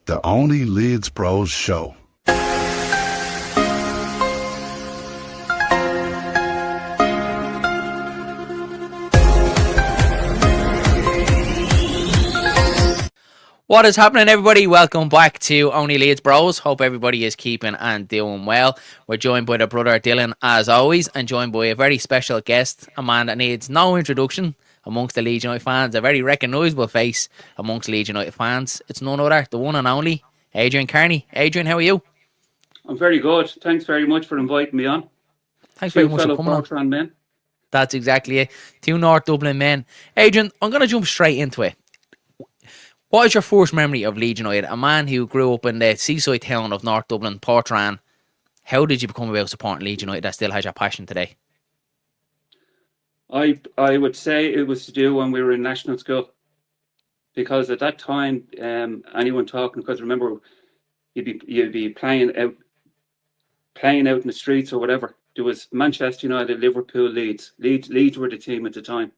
the only Leeds Bros show. What is happening, everybody? Welcome back to Only Leeds Bros. Hope everybody is keeping and doing well. We're joined by the brother Dylan, as always, and joined by a very special guest, a man that needs no introduction amongst the Leeds United fans, a very recognisable face amongst Leeds United fans. It's none other, the one and only Adrian Carney. Adrian, how are you? I'm very good. Thanks very much for inviting me on. Thanks very Two much for fellow coming on. Portland men. That's exactly it. Two North Dublin men. Adrian, I'm going to jump straight into it. What is your first memory of Leeds United? A man who grew up in the seaside town of North Dublin, Portland. How did you become about supporting Leeds United that still has your passion today? I would say it was to do when we were in national school, because at that time, anyone talking, because remember, you'd be playing out in the streets or whatever. There was Manchester United, Liverpool, Leeds. Leeds were the team at the time,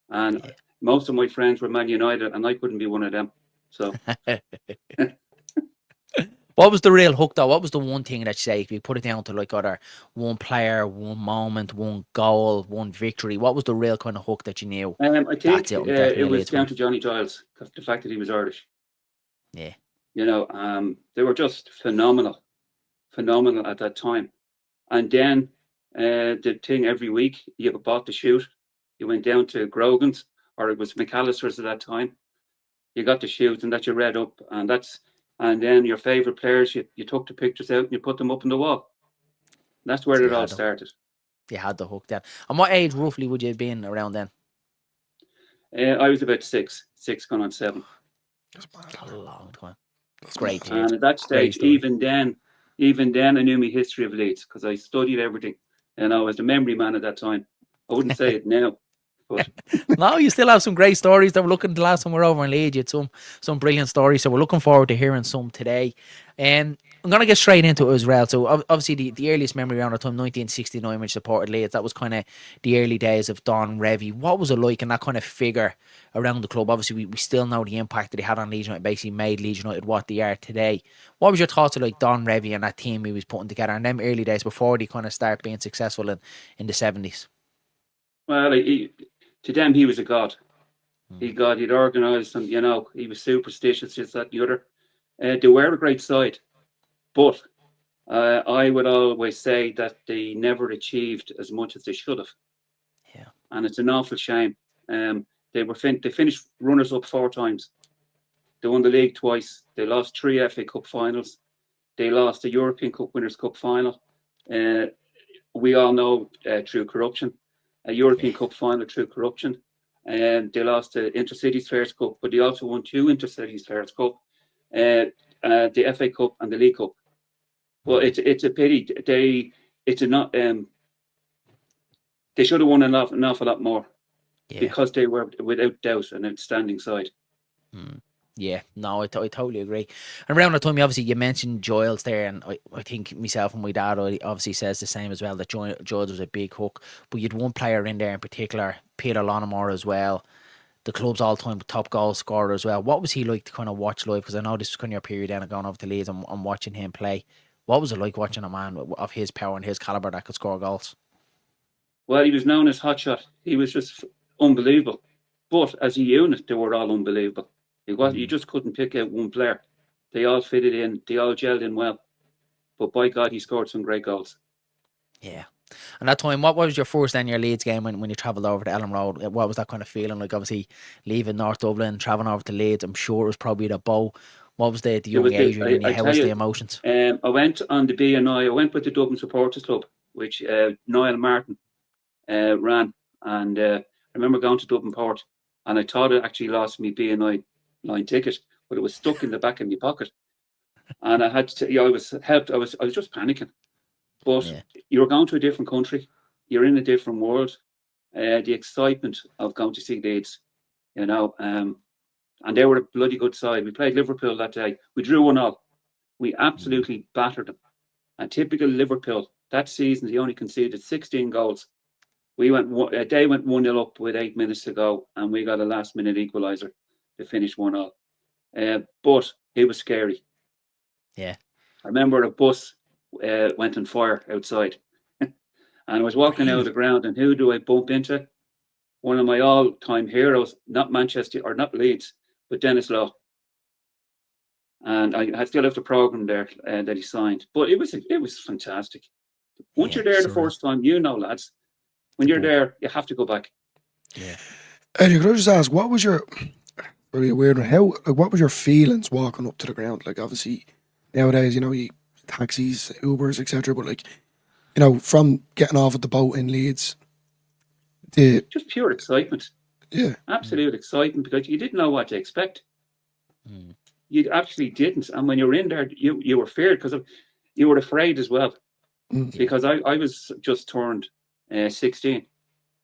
and most of my friends were Man United, and I couldn't be one of them. So, what was the real hook though? What was the one thing that you say, if you put it down to like other one player, one moment, one goal, one victory? What was the real kind of hook that you knew? I think it was down to Johnny Giles, because the fact that he was Irish. Yeah, you know, they were just phenomenal at that time. And then the thing every week, you bought the shoot. You went down to Grogan's, or it was McAllister's at that time. You got the shoot, and that you read up, and then your favourite players, you took the pictures out and you put them up on the wall. That's where it all started. You had the hook then. And what age roughly would you have been around then? I was about six going on 7. That's a long time. It's great. And at that stage, even then, I knew my history of Leeds, because I studied everything, and I was the memory man at that time. I wouldn't say it now, but no, you still have some great stories. That we're looking, the last time we were over in Leeds, you had some brilliant stories. So we're looking forward to hearing some today. I'm going to get straight into it as well. So obviously the earliest memory around the time, 1969, when you supported Leeds, that was kind of the early days of Don Revie. What was it like in that kind of figure around the club? Obviously, we still know the impact that he had on Leeds United, basically made Leeds United what they are today. What was your thoughts of like Don Revie and that team he was putting together in them early days before they kind of start being successful in the 70s? Well, to them, he was a god. He'd organised them, he was superstitious, just that and the other. They were a great side, but I would always say that they never achieved as much as they should have. Yeah, and it's an awful shame. They finished runners up 4 times. They won the league twice. They lost 3 FA Cup finals. They lost the European Cup Winners' Cup final. We all know through corruption. A European Cup final through corruption. And they lost the Intercities Fairs Cup, but they also won 2 Intercities Fairs Cup, the FA Cup and the League Cup. Well, it's a pity. They should have won an awful lot more, because they were without doubt an outstanding side. Yeah, no, I totally agree. And around the time, obviously, you mentioned Giles there, and I think myself and my dad obviously says the same as well, that Giles was a big hook. But you'd one player in there in particular, Peter Lonnemore as well, the club's all-time top goal scorer as well. What was he like to kind of watch live? Because I know this was kind of your period then of going over to Leeds and watching him play. What was it like watching a man of his power and his calibre that could score goals? Well, he was known as Hotshot. He was just unbelievable. But as a unit, they were all unbelievable. You just couldn't pick out one player. They all fitted in. They all gelled in well. But by God, he scored some great goals. Yeah. And that time, what was your first then, your Leeds game when you travelled over to Elland Road? What was that kind of feeling like? Obviously, leaving North Dublin, travelling over to Leeds, I'm sure it was probably the bow. What was the young Adrian? How was the emotions? I went on the BNI. I went with the Dublin Supporters Club, which Niall Martin ran. And I remember going to Dublin Port, and I thought it actually lost me BNI line ticket, but it was stuck in the back of my pocket, and I had to. I was helped. I was just panicking. But you're going to a different country. You're in a different world. The excitement of going to see Leeds, and they were a bloody good side. We played Liverpool that day. We drew 1-1. We absolutely battered them. And typical Liverpool, that season, they only conceded 16 goals. They went 1-0 up with 8 minutes to go, and we got a last-minute equaliser to finish 1-1. But it was scary. Yeah. I remember a bus went on fire outside, and I was walking out of Really? the ground, and who do I bump into? One of my all-time heroes, not Manchester or not Leeds, but Dennis Law. And I still have the program there that he signed. But it was fantastic. Once Yeah. you're there the Surreal. first time, lads, when The you're bug. there, you have to go back. Yeah. Eddie, could I just ask, what was your really a weird one? What was your feelings walking up to the ground? Like, obviously nowadays, you taxis, Ubers, etc. But like, from getting off at the boat in Leeds, the Just pure excitement, yeah, Mm. absolute excitement, because you didn't know what to expect. Mm. You actually didn't. And when you were in there, you were feared because you were afraid as well. mm, Yeah. Because I was just turned 16,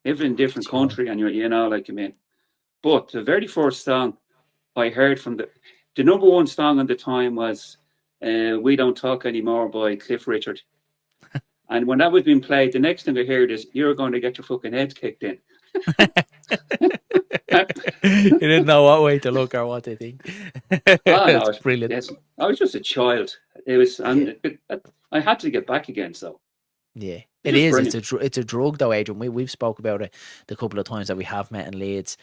living in a different It's young. country, and like you mean. But the very first song I heard from the number one song at the time was "We Don't Talk Anymore" by Cliff Richard. And when that was being played, the next thing I heard is, "You're going to get your fucking heads kicked in." You didn't know what way to look or what to think. Oh It's no, brilliant. yes, I was just a child. It was, Yeah. and I had to get back again. So Yeah, it's it just is. brilliant. It's a drug though, Adrian. We've spoke about it the couple of times that we have met in Leeds.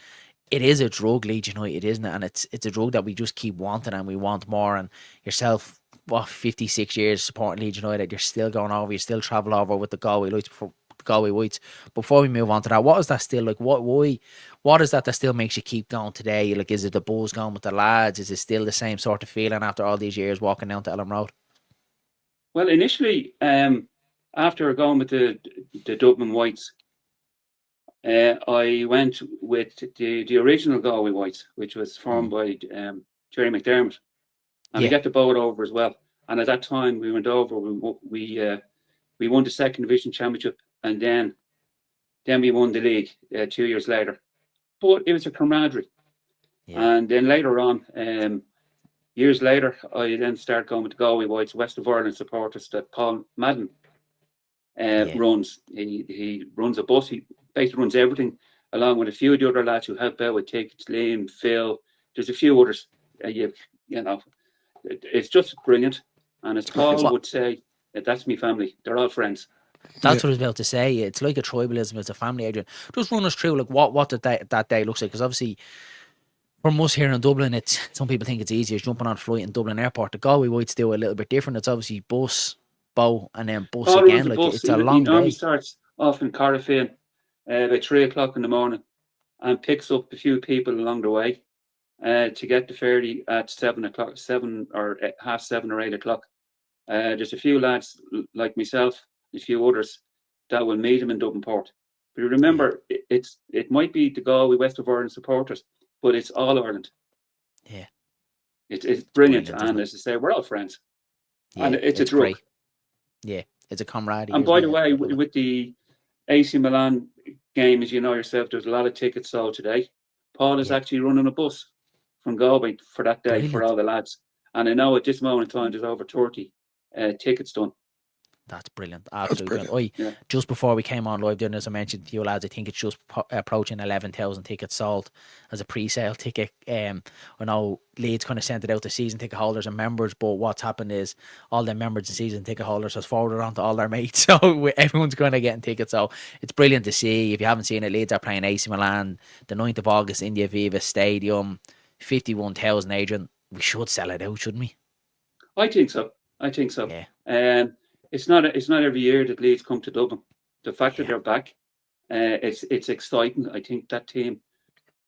It is a drug, Leeds United, isn't it? And it's a drug that we just keep wanting and we want more. And yourself, 56 years supporting Leeds United, you're still going over, you still travel over with the Galway Lights Galway Whites. Before we move on to that, what is that still like? What is that still makes you keep going today? Like, is it the buzz going with the lads? Is it still the same sort of feeling after all these years walking down to Elland Road? Well, initially, after going with the Dublin Whites, I went with the original Galway Whites, which was formed Mm. by Jerry McDermott, and we Yeah, got the boat over as well. And at that time, we went over. We won the second division championship, and then we won the league 2 years later. But it was a camaraderie. yeah, And then later on, years later, I then started going with the Galway Whites, West of Ireland supporters that Paul Madden yeah. runs. He runs a bus. He basically runs everything, along with a few of the other lads who help out with tickets. Liam, Phil. There's a few others. You know, it's just brilliant. And as Paul What would say, that's me family. They're all friends. yeah. That's what I was about to say. It's like a tribalism. It's a family, Adrian. Just run us through like what that day looks like. Because obviously, from us here in Dublin, it's some people think it's easier jumping on a flight in Dublin Airport. The Galway Whites do a little bit different. It's obviously bus, boat, and then bus Paul runs again. a Like bus. it's a He long normally day. starts off in Carriffin about 3 o'clock in the morning, and picks up a few people along the way to get the ferry at 7 o'clock, 7 or 7 or 8 o'clock. There's a few lads like myself, a few others that will meet him in Dublin Port. But Yeah, remember, it might be the Galway West of Ireland supporters, but it's all Ireland. yeah. It's It's brilliant, brilliant, isn't and it? as I say, we're all friends, and Yeah, it's a it's drug. great. Yeah, it's a camaraderie, And isn't by it? the way, I love it. with the AC Milan game, as you know yourself, there's a lot of tickets sold today. Paul is Yeah, actually running a bus from Galway for that day for brilliant. all the lads. And I know at this moment in time, there's over 30 tickets done. That's brilliant. That's Absolutely brilliant. brilliant. Yeah. Just before we came on live, then as I mentioned to you lads, I think it's just approaching 11,000 tickets sold as a pre-sale ticket. I know Leeds kind of sent it out to season ticket holders and members, but what's happened is all the members and season ticket holders has forwarded on to all their mates, so everyone's kind of getting tickets. So it's brilliant to see. If you haven't seen it, Leeds are playing AC Milan the 9th of August in the Aviva Stadium. 51,000, Adrian. We should sell it out, shouldn't we? I think so. I think so. Yeah, It's not every year that Leeds come to Dublin. The fact that yeah, they're back, it's exciting. I think that team.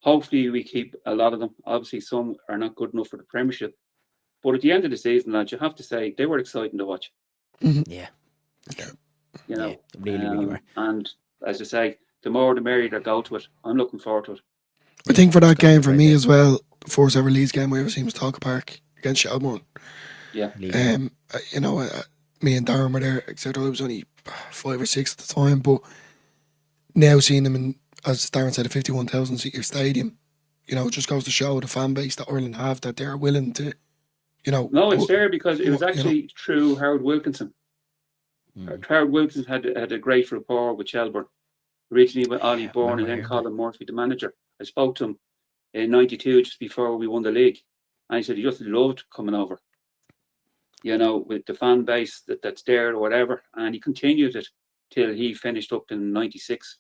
Hopefully, we keep a lot of them. Obviously, some are not good enough for the Premiership. But at the end of the season, lads, you have to say they were exciting to watch. Mhm. yeah, You yeah. know, Really, really were. and as I say, the more the merrier they go to it. I'm looking forward to it. I Yeah, think for it's that going to be game a for great me day. as well, the first ever Leeds game I ever seen was Talca Park against Shelbourne. Yeah, League One. Me and Darren were there, etc. I was only 5 or 6 at the time, but now seeing them in, as Darren said, a 51,000 seat stadium, it just goes to show the fan base that Ireland have, that they're willing to, no, it's put, there because it was actually through Howard Wilkinson. Mm. Howard Wilkinson had a great rapport with Shelbourne. Originally with Ollie Yeah, I Bourne and remember then hearing that. Colin Murphy, the manager. I spoke to him in '92, just before we won the league, and he said he just loved coming over. with the fan base that's there or whatever, and he continued it till he finished up in '96.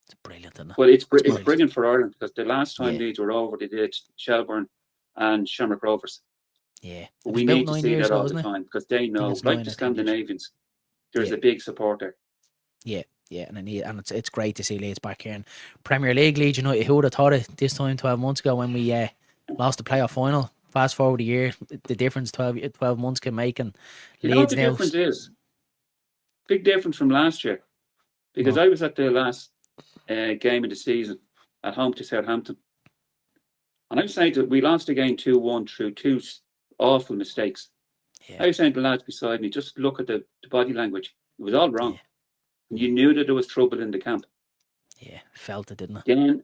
It's brilliant, isn't it? But it's brilliant. brilliant for Ireland, because the last time Yeah. Leeds were over, they did Shelbourne and Shamrock Rovers. Yeah. But It we was about need to 9 see years that ago, all wasn't the it? time, because they know, it's like 9, the I think it is. Scandinavians, there's Yeah. a big support there. Yeah, and it's great to see Leeds back here in Premier League. Leeds United, who would have thought it this time 12 months ago when we lost the playoff final? Fast forward a year, the difference 12 months can make, and You know what Leeds the now. difference is? Big difference from last year, because No. I was at the last game of the season at home to Southampton, and I was saying that we lost the game 2-1 through two awful mistakes. Yeah. I was saying to the lads beside me, just look at the body language. It was all wrong. Yeah. And you knew that there was trouble in the camp. Yeah, felt it, didn't it? Then,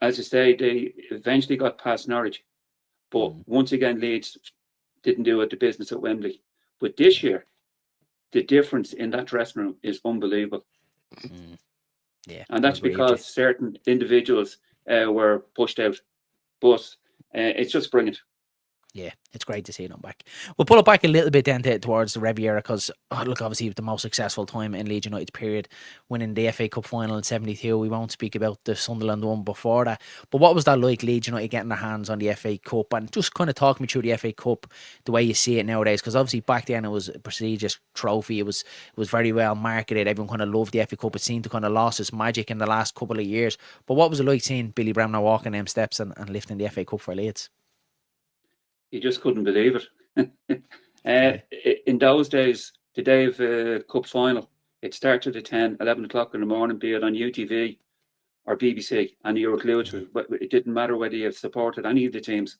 as I say, they eventually got past Norwich. But once again, Leeds didn't do it, the business at Wembley. But this year, the difference in that dressing room is unbelievable. Yeah, And that's because certain individuals were pushed out. But it's just brilliant. Yeah, it's great to see them back. We'll pull it back a little bit then towards the Revie era, because look, obviously the most successful time in Leeds United's period, winning the FA Cup final in '72. We won't speak about the Sunderland one before that, but what was that like, Leeds United getting their hands on the FA Cup? And just kind of talk me through the FA Cup, the way you see it nowadays, because obviously back then it was a prestigious trophy. It was very well marketed. Everyone kind of loved the FA Cup. It seemed to kind of lost its magic in the last couple of years. But what was it like seeing Billy Bremner walking them steps and lifting the FA Cup for Leeds? You just couldn't believe it. In those days, the day of cup final, it started at 10, 11 o'clock in the morning, be it on UTV or BBC, and you were glued to it. But it didn't matter whether you supported any of the teams.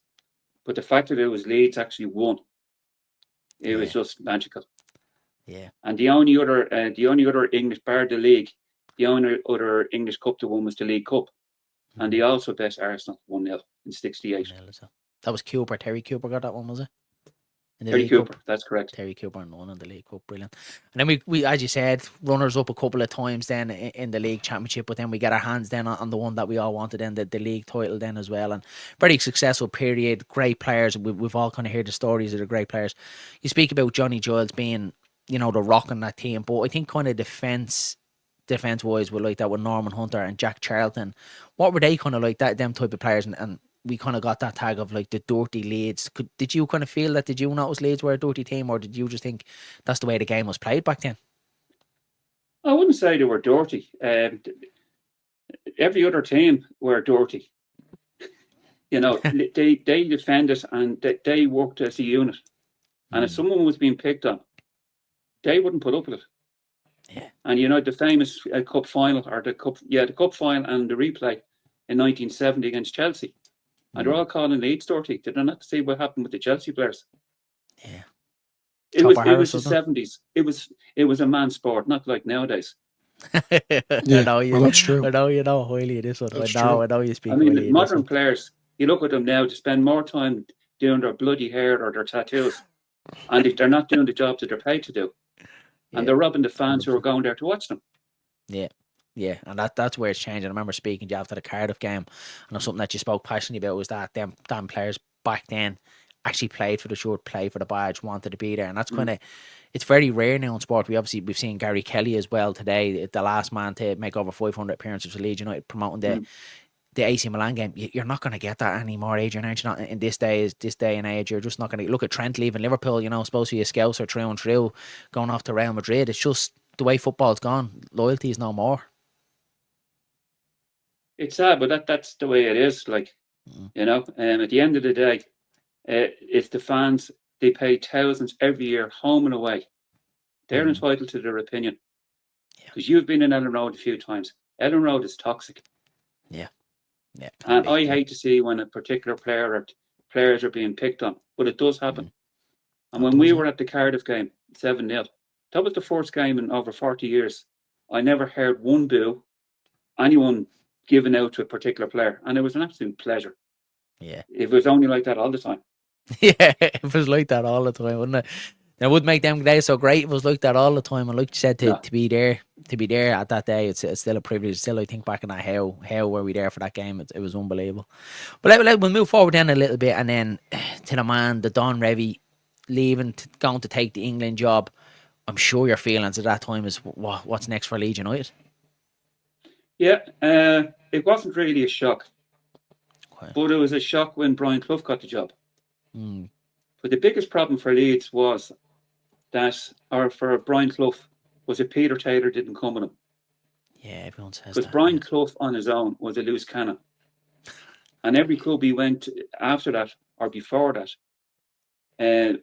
But the fact that it was Leeds actually won, it was just magical. Yeah. And the only other English, bar the league, the only other English cup to win was the League Cup. And they also bet Arsenal 1-0 in '68. That was Cooper. Terry Cooper got that one, was it? Terry Cooper, that's correct. Terry Cooper won in the League Cup, brilliant. And then we, as you said, runners up a couple of times then in the League Championship, but then we get our hands then on the one that we all wanted, then the league title then as well. And very successful period, great players. We've all kind of heard the stories of the great players. You speak about Johnny Giles being, the rock in that team, but I think kind of defence wise were like that with Norman Hunter and Jack Charlton. What were they kind of like, that them type of players? And we kind of got that tag of like the dirty Leeds. Did you kind of feel that? Did you notice Leeds were a dirty team, or did you just think that's the way the game was played back then? I wouldn't say they were dirty. Every other team were dirty. They defended and they worked as a unit. And if someone was being picked on, they wouldn't put up with it. Yeah. And the famous cup final, or the cup final and the replay in 1970 against Chelsea. And they're all calling Leeds dirty. Did they not see what happened with the Chelsea players? Yeah. It was the 70s. It was a man's sport, not like nowadays. That's true. I know you know highly of this one. I know you speak. I mean, modern players, you look at them now, to spend more time doing their bloody hair or their tattoos, and they're not doing the job that they're paid to do, and they're robbing the fans who are going there to watch them. Yeah, and that's where it's changed. I remember speaking to you after the Cardiff game, and something that you spoke passionately about was that them players back then actually played for the shirt, played for the badge, wanted to be there, and that's kind of, it's very rare now in sport. We've seen Gary Kelly as well today, the last man to make over 500 appearances for Leeds United, promoting the AC Milan game. You're not going to get that anymore, Adrian. Aren't you? Not in this day and age. You're just not going to look at Trent leaving Liverpool. Supposed to be a scouser through and through, going off to Real Madrid. It's just the way football's gone. Loyalty is no more. It's sad, but that's the way it is. Like, at the end of the day, it's the fans. They pay thousands every year, home and away. They're entitled to their opinion. Because you've been in Elland Road a few times. Elland Road is toxic. Yeah. And I hate to see when a particular player or players are being picked on, but it does happen. And when we were at the Cardiff game, 7-0, that was the first game in over 40 years. I never heard one boo, anyone given out to a particular player, and it was an absolute pleasure. Yeah. It was only like that all the time. Yeah, it was like that all the time, wouldn't it? It would make them days so great. It was like that all the time, and like you said, to be there at that day, it's still a privilege. Still, I think back on that, how were we there for that game? It was unbelievable. But we'll move forward then a little bit, and then to the man, the Don Revie, leaving, going to take the England job, I'm sure your feelings at that time is what's next for Leeds United. Yeah, it wasn't really a shock, Okay. but it was a shock when Brian Clough got the job. Mm. But the biggest problem for Leeds was that, or for Brian Clough, was that Peter Taylor didn't come with him. Yeah, everyone says Because that. Brian Clough on his own was a loose cannon. And every club he went after that or before that,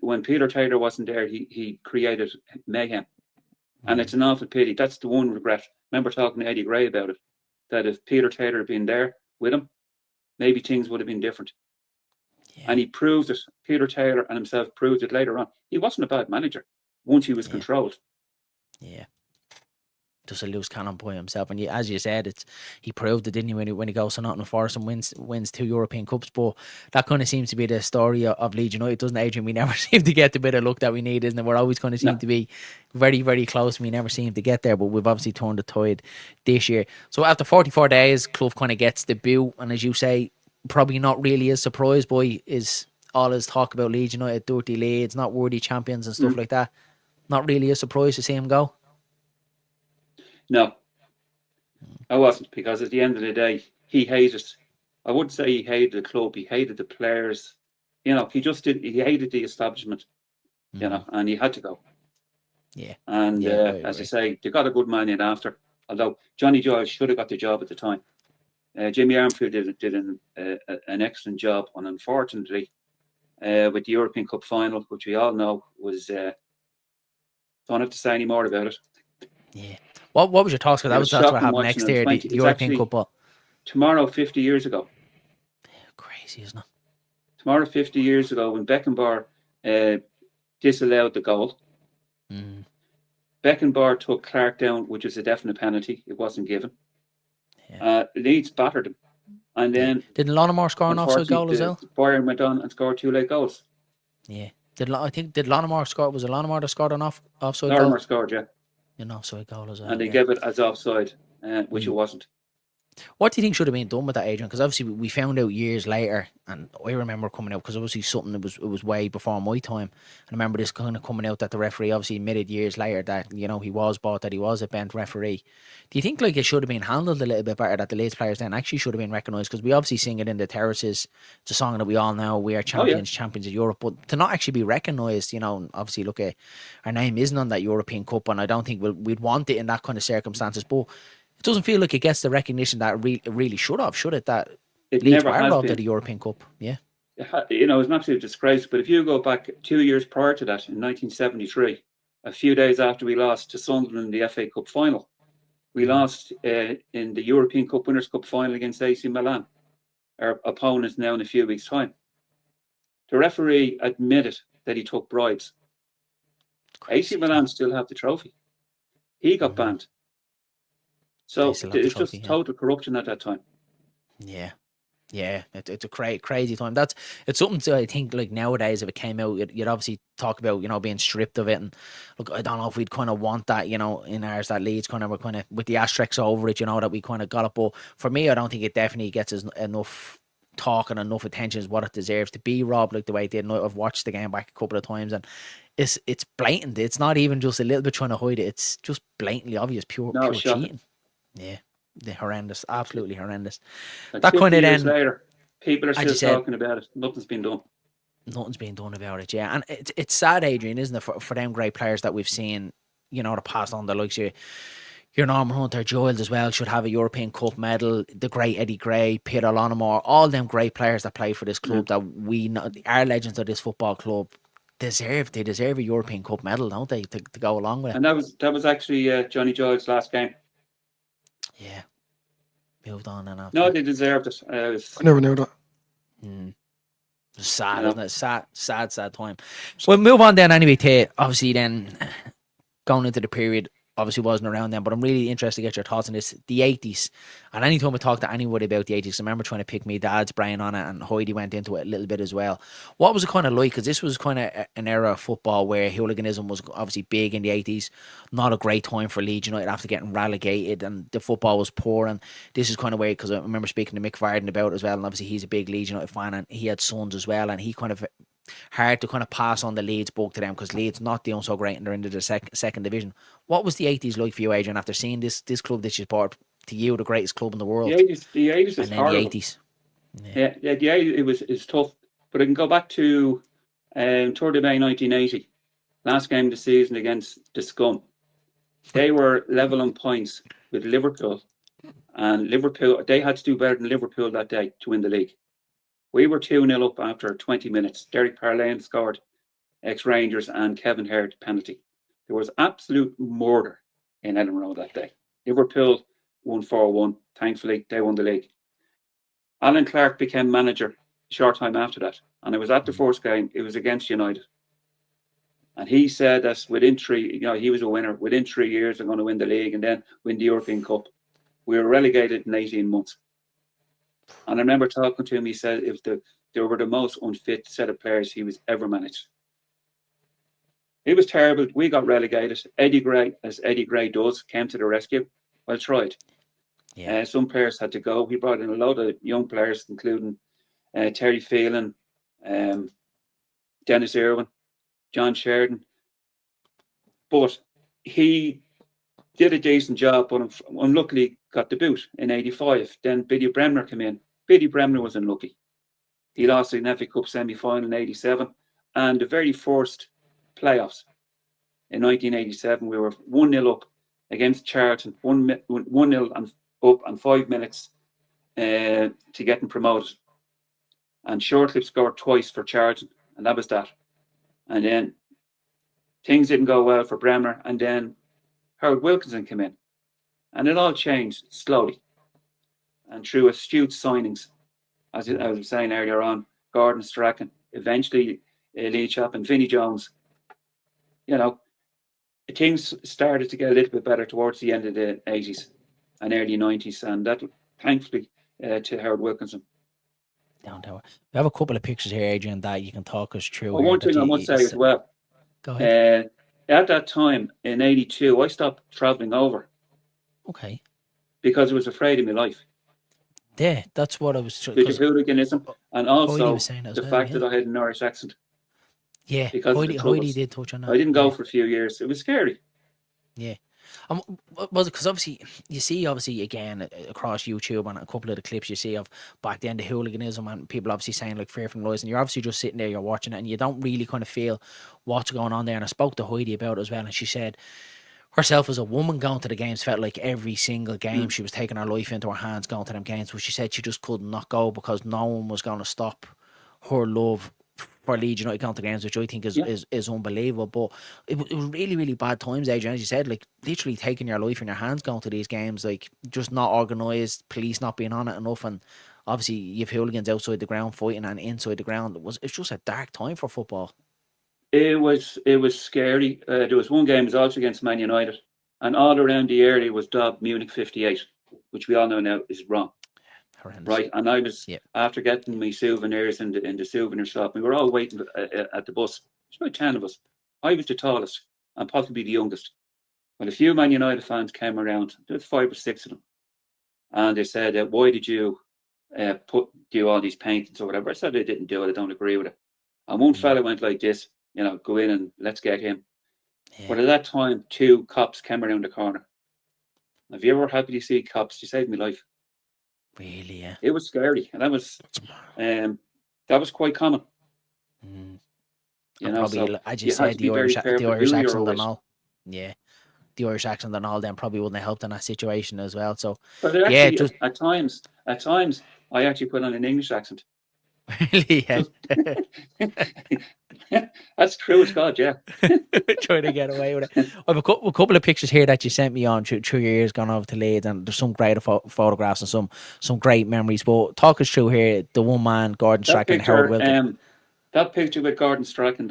when Peter Taylor wasn't there, he created mayhem. And it's an awful pity. That's the one regret. I remember talking to Eddie Gray about it, that if Peter Taylor had been there with him, maybe things would have been different. Yeah. And he proved it. Peter Taylor and himself proved it later on. He wasn't a bad manager once he was controlled. Yeah. Just a loose cannon by himself, and as you said, he proved it, didn't he, when he goes to Nottingham Forest and wins 2 European Cups. But that kind of seems to be the story of Leeds United, doesn't it, Adrian? We never seem to get the bit of luck that we need, isn't it? We're always going to seem to be very, very close. We never seem to get there, but we've obviously turned the tide this year. So after 44 days, Clough kind of gets the boot, and as you say, probably not really as surprised by all his talk about Leeds United, dirty Leeds, not worthy champions and stuff like that. Not really a surprise to see him go. No, I wasn't, because at the end of the day, he hated. I wouldn't say he hated the club. He hated the players. He just did. He hated the establishment. And he had to go. Yeah. And as I say, they got a good man in after. Although Johnny Giles should have got the job at the time. Jimmy Armfield did an excellent job, and unfortunately, with the European Cup final, which we all know was. Don't have to say any more about it. Yeah. What was your talk? That's what happened next year, the European Cup. Tomorrow, 50 years ago. Crazy, isn't it? Tomorrow, 50 years ago, when Beckenbauer disallowed the goal. Beckenbauer took Clark down, which was a definite penalty. It wasn't given. Yeah. Leeds battered him. And then... Didn't Lonnemore score an offside goal as well? Bayern went on and scored 2 late goals. Yeah. Did Lonnemore score? Was it Lonnemore that scored an offside goal? Lonnemore scored, yeah. An offside goal as well. And they gave it as offside, which it wasn't. What do you think should have been done with that, Adrian? Because obviously we found out years later, and I remember coming out, because obviously something that was way before my time. And I remember this kind of coming out that the referee obviously admitted years later that he was bought, that he was a bent referee. Do you think it should have been handled a little bit better, that the Leeds players then actually should have been recognised? Because we obviously sing it in the terraces. It's a song that we all know. We are champions, champions of Europe. But to not actually be recognised, obviously look at our name isn't on that European Cup, and I don't think we'd want it in that kind of circumstances. But it doesn't feel like it gets the recognition that it really should have, should it? That it Leeds never were robbed been. of the European Cup. Yeah. It was an absolute disgrace. But if you go back 2 years prior to that, in 1973, a few days after we lost to Sunderland in the FA Cup final, we lost in the European Cup Winners' Cup final against AC Milan, our opponents now in a few weeks' time. The referee admitted that he took bribes. AC Milan still have the trophy. He got banned. So it's just total corruption at that time. Yeah. Yeah, it's a crazy time. It's something to, I think, like nowadays, if it came out, you'd obviously talk about, being stripped of it. And look, I don't know if we'd kind of want that, in ours, that Leeds we're kind of with the asterisks over it, that we kind of got it. But for me, I don't think it definitely gets enough talk and enough attention as what it deserves to be robbed like the way it did. I've watched the game back a couple of times, and it's blatant. It's not even just a little bit trying to hide it. It's just blatantly obvious, pure cheating. Yeah. Horrendous, absolutely horrendous. And that kind of years later, people are still talking about it. Nothing's been done. Nothing's been done about it, yeah. And it's sad, Adrian, isn't it, for them great players that we've seen, to pass on the likes of your Norman Hunter, Giles as well, should have a European Cup medal. The great Eddie Gray, Peter Lonnemore, all them great players that play for this club that we know, are legends of this football club. They deserve a European Cup medal, don't they, to go along with it? And that was actually Johnny Giles' last game. Yeah. Moved on and after. No, they deserved it. I never knew that. It's sad, isn't it? Sad time. We'll move on then anyway to, obviously then, going into the period, obviously wasn't around then, but I'm really interested to get your thoughts on this. The 80s. And anytime I talk to anybody about the 80s, I remember trying to pick my dad's brain on it, and Heidi went into it a little bit as well. What was it kind of like? Because this was kind of an era of football where hooliganism was obviously big in the 80s. Not a great time for Leeds United after getting relegated, and the football was poor. And this is kind of where, because I remember speaking to Mick Varden about it as well, and obviously he's a big Leeds United fan, and he had sons as well, and he kind of hard to kind of pass on the Leeds book to them because Leeds not doing so great and they're into the second division. What was the 80s like for you, Adrian, after seeing this club that you brought to you, the greatest club in the world, The 80s is and then the horrible. 80s? Yeah, the 80s it's tough. But I can go back to Tour de May 1980, last game of the season against the Scum. They were level on points with Liverpool, and Liverpool, they had to do better than Liverpool that day to win the league. We were 2-0 up after 20 minutes. Derek Parlane scored, ex-Rangers, and Kevin Herd penalty. There was absolute murder in Elland Road that day. Liverpool won 4-1. Thankfully, they won the league. Alan Clark became manager a short time after that. And it was at the first game, it was against United. And he said that he was a winner. Within 3 years, they're going to win the league and then win the European Cup. We were relegated in 18 months. And I remember talking to him, he said they were the most unfit set of players he was ever managed. It was terrible. We got relegated. Eddie Gray, as Eddie Gray does, came to the rescue. Well tried. Yeah. Some players had to go. He brought in a lot of young players, including Terry Phelan, Dennis Irwin, John Sheridan. But he did a decent job, but unluckily got the boot in 85. Then Billy Bremner came in. Billy Bremner was unlucky. He lost the FA Cup semi-final in 87. And the very first playoffs in 1987, we were 1-0 up against Charlton, 1-0 and up and 5 minutes to getting promoted. And Shortcliffe scored twice for Charlton, and that was that. And then things didn't go well for Bremner, and then Howard Wilkinson came in. And it all changed slowly. And through astute signings, as I was saying earlier on, Gordon Strachan, eventually Lee Chapman, Vinnie Jones, things started to get a little bit better towards the end of the 80s and early 90s. And that, thankfully, to Howard Wilkinson. Down tower. We have a couple of pictures here, Adrian, that you can talk us through. Well, one thing I must say as well. Go ahead. At that time in 82, I stopped travelling over. Okay. Because I was afraid of my life. Yeah, that's what I was. The hooliganism, and also the fact that I had an Irish accent. Yeah, because Heidi did touch on that. I didn't go for a few years. It was scary. Yeah. Was it because obviously you see again across YouTube and a couple of the clips you see of back then the hooliganism and people obviously saying like fear from noise, and you're obviously just sitting there, you're watching it, and you don't really kind of feel what's going on there. And I spoke to Heidi about it as well, and she said herself as a woman going to the games felt like every single game she was taking her life into her hands going to them games, but she said she just could not go because no one was going to stop her love for Leeds United going to games, which I think is unbelievable. But it was really, really bad times, Adrian, as you said, like literally taking your life in your hands going to these games, like just not organised, police not being on it enough, and obviously you've hooligans outside the ground fighting and inside the ground. It's just a dark time for football. It was scary. There was one game, it was also against Man United, and all around the area was dubbed Munich 58, which we all know now is wrong. Horrendous. Right, and I was after getting my souvenirs in the souvenir shop. We were all waiting at the bus. There's about 10 of us. I was the tallest and possibly the youngest. When a few Man United fans came around, there was 5 or 6 of them, and they said, "Why did you do all these paintings or whatever?" I said, "I didn't do it. I don't agree with it." And one fella went like this, go in and let's get him. Yeah. But at that time, 2 cops came around the corner. Have you ever happy to see cops? You saved my life. Really, yeah. It was scary, and that was quite common. Probably, as you said, the Irish accent and all. Yeah, the Irish accent and all. Then probably wouldn't have helped in that situation as well. So, actually, at times, I actually put on an English accent. Really, yeah. That's true as God, yeah. Trying to get away with it. I have a couple of pictures here that you sent me on through your years gone over to Leeds, and there's some great photographs and some great memories. But talk us through here the one man Gordon Strachan, Howard Wilkinson. That picture with Gordon Strachan,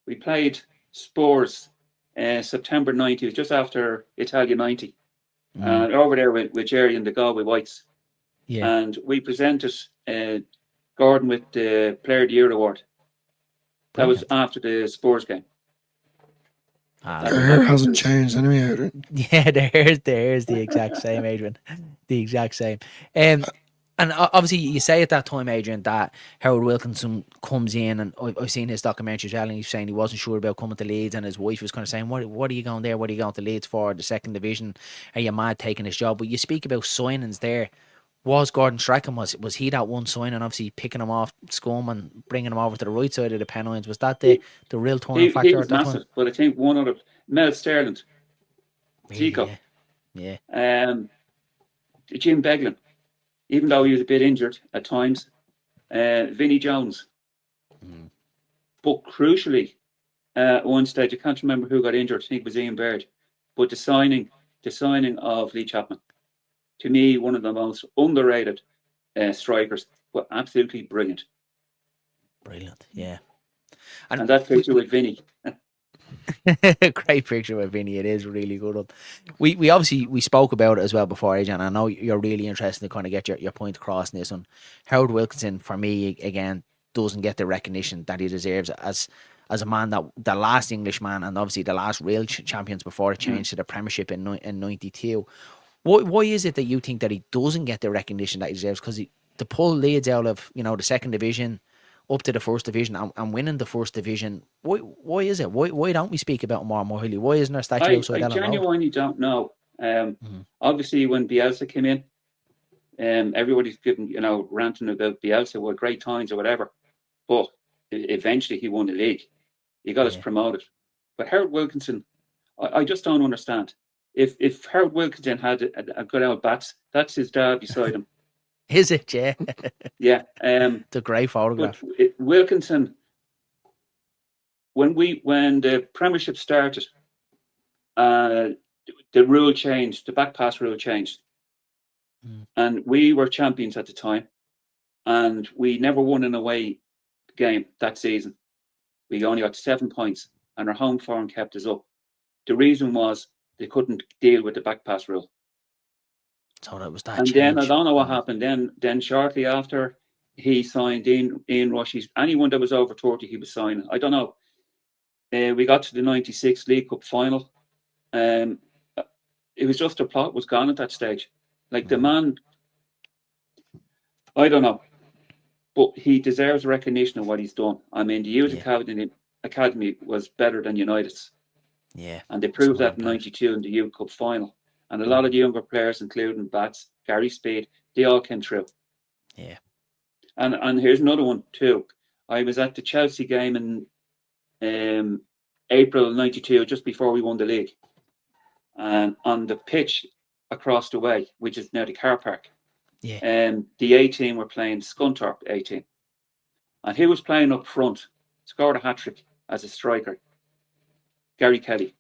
we played Spurs September 90, just after Italia 90, over there with Jerry and the Galway Whites. Yeah. And we presented Gordon with the Player of the Year award. That was after the Spurs game. Her hair hasn't changed anyway, Adrian. Yeah, the hair's the exact same, Adrian. The exact same. And obviously, you say at that time, Adrian, that Howard Wilkinson comes in, and I've seen his documentary as well, and he's saying he wasn't sure about coming to Leeds, and his wife was kind of saying, what are you going there? What are you going to Leeds for? The second division? Are you mad taking his job? But you speak about signings there. Was Gordon Strachan, was he that one signing, obviously picking him off Scum and bringing him over to the right side of the Pennines? Was that the real turning He factor was at that time? massive, but I think one other, Mel Sterling, Really, Zico, yeah. Jim Beglin, even though he was a bit injured at times, Vinnie Jones. Mm. But crucially, at one stage, I can't remember who got injured. I think it was Ian Baird. But the signing of Lee Chapman, to me, one of the most underrated strikers, but absolutely brilliant. Brilliant, yeah. And that picture with Vinny. Great picture with Vinny. It is really good one. We obviously we spoke about it as well before, Adrian. I know you're really interested to kind of get your point across in this one. Howard Wilkinson, for me, again, doesn't get the recognition that he deserves as a man that the last English man, and obviously the last real champions before it changed to the Premiership in '92. Why is it that you think that he doesn't get the recognition that he deserves? Because to pull Leeds out of the second division up to the first division and winning the first division, why is it? Why don't we speak about him more highly? Why isn't there a statue outside I Elland Road? genuinely don't know. Obviously, when Bielsa came in, everybody's giving ranting about Bielsa, what great times or whatever. But eventually, he won the league. He got us promoted. But Howard Wilkinson, I just don't understand. If Howard Wilkinson had a good old bats, that's his dad beside him. Is it? Yeah. Yeah. It's a great photograph. But Wilkinson, when the Premiership started, the rule changed. The back pass rule changed, and we were champions at the time, and we never won an away game that season. We only got 7 points, and our home form kept us up. The reason was they couldn't deal with the back pass rule. So that was that And change. then I don't know what happened. Then shortly after, he signed Ian Rush. Anyone that was over 30, he was signing. I don't know. We got to the '96 League Cup final. It was just the plot was gone at that stage. Like the man, I don't know, but he deserves recognition of what he's done. I mean, the youth academy was better than United's. Yeah, and they proved that in '92 in the Youth Cup final. And a lot of the younger players, including Bats, Gary Speed, they all came through. Yeah. And here's another one too. I was at the Chelsea game in April '92, just before we won the league. And on the pitch across the way, which is now the car park, the 18 were playing Scunthorpe 18. And he was playing up front, scored a hat-trick as a striker. Gary Kelly.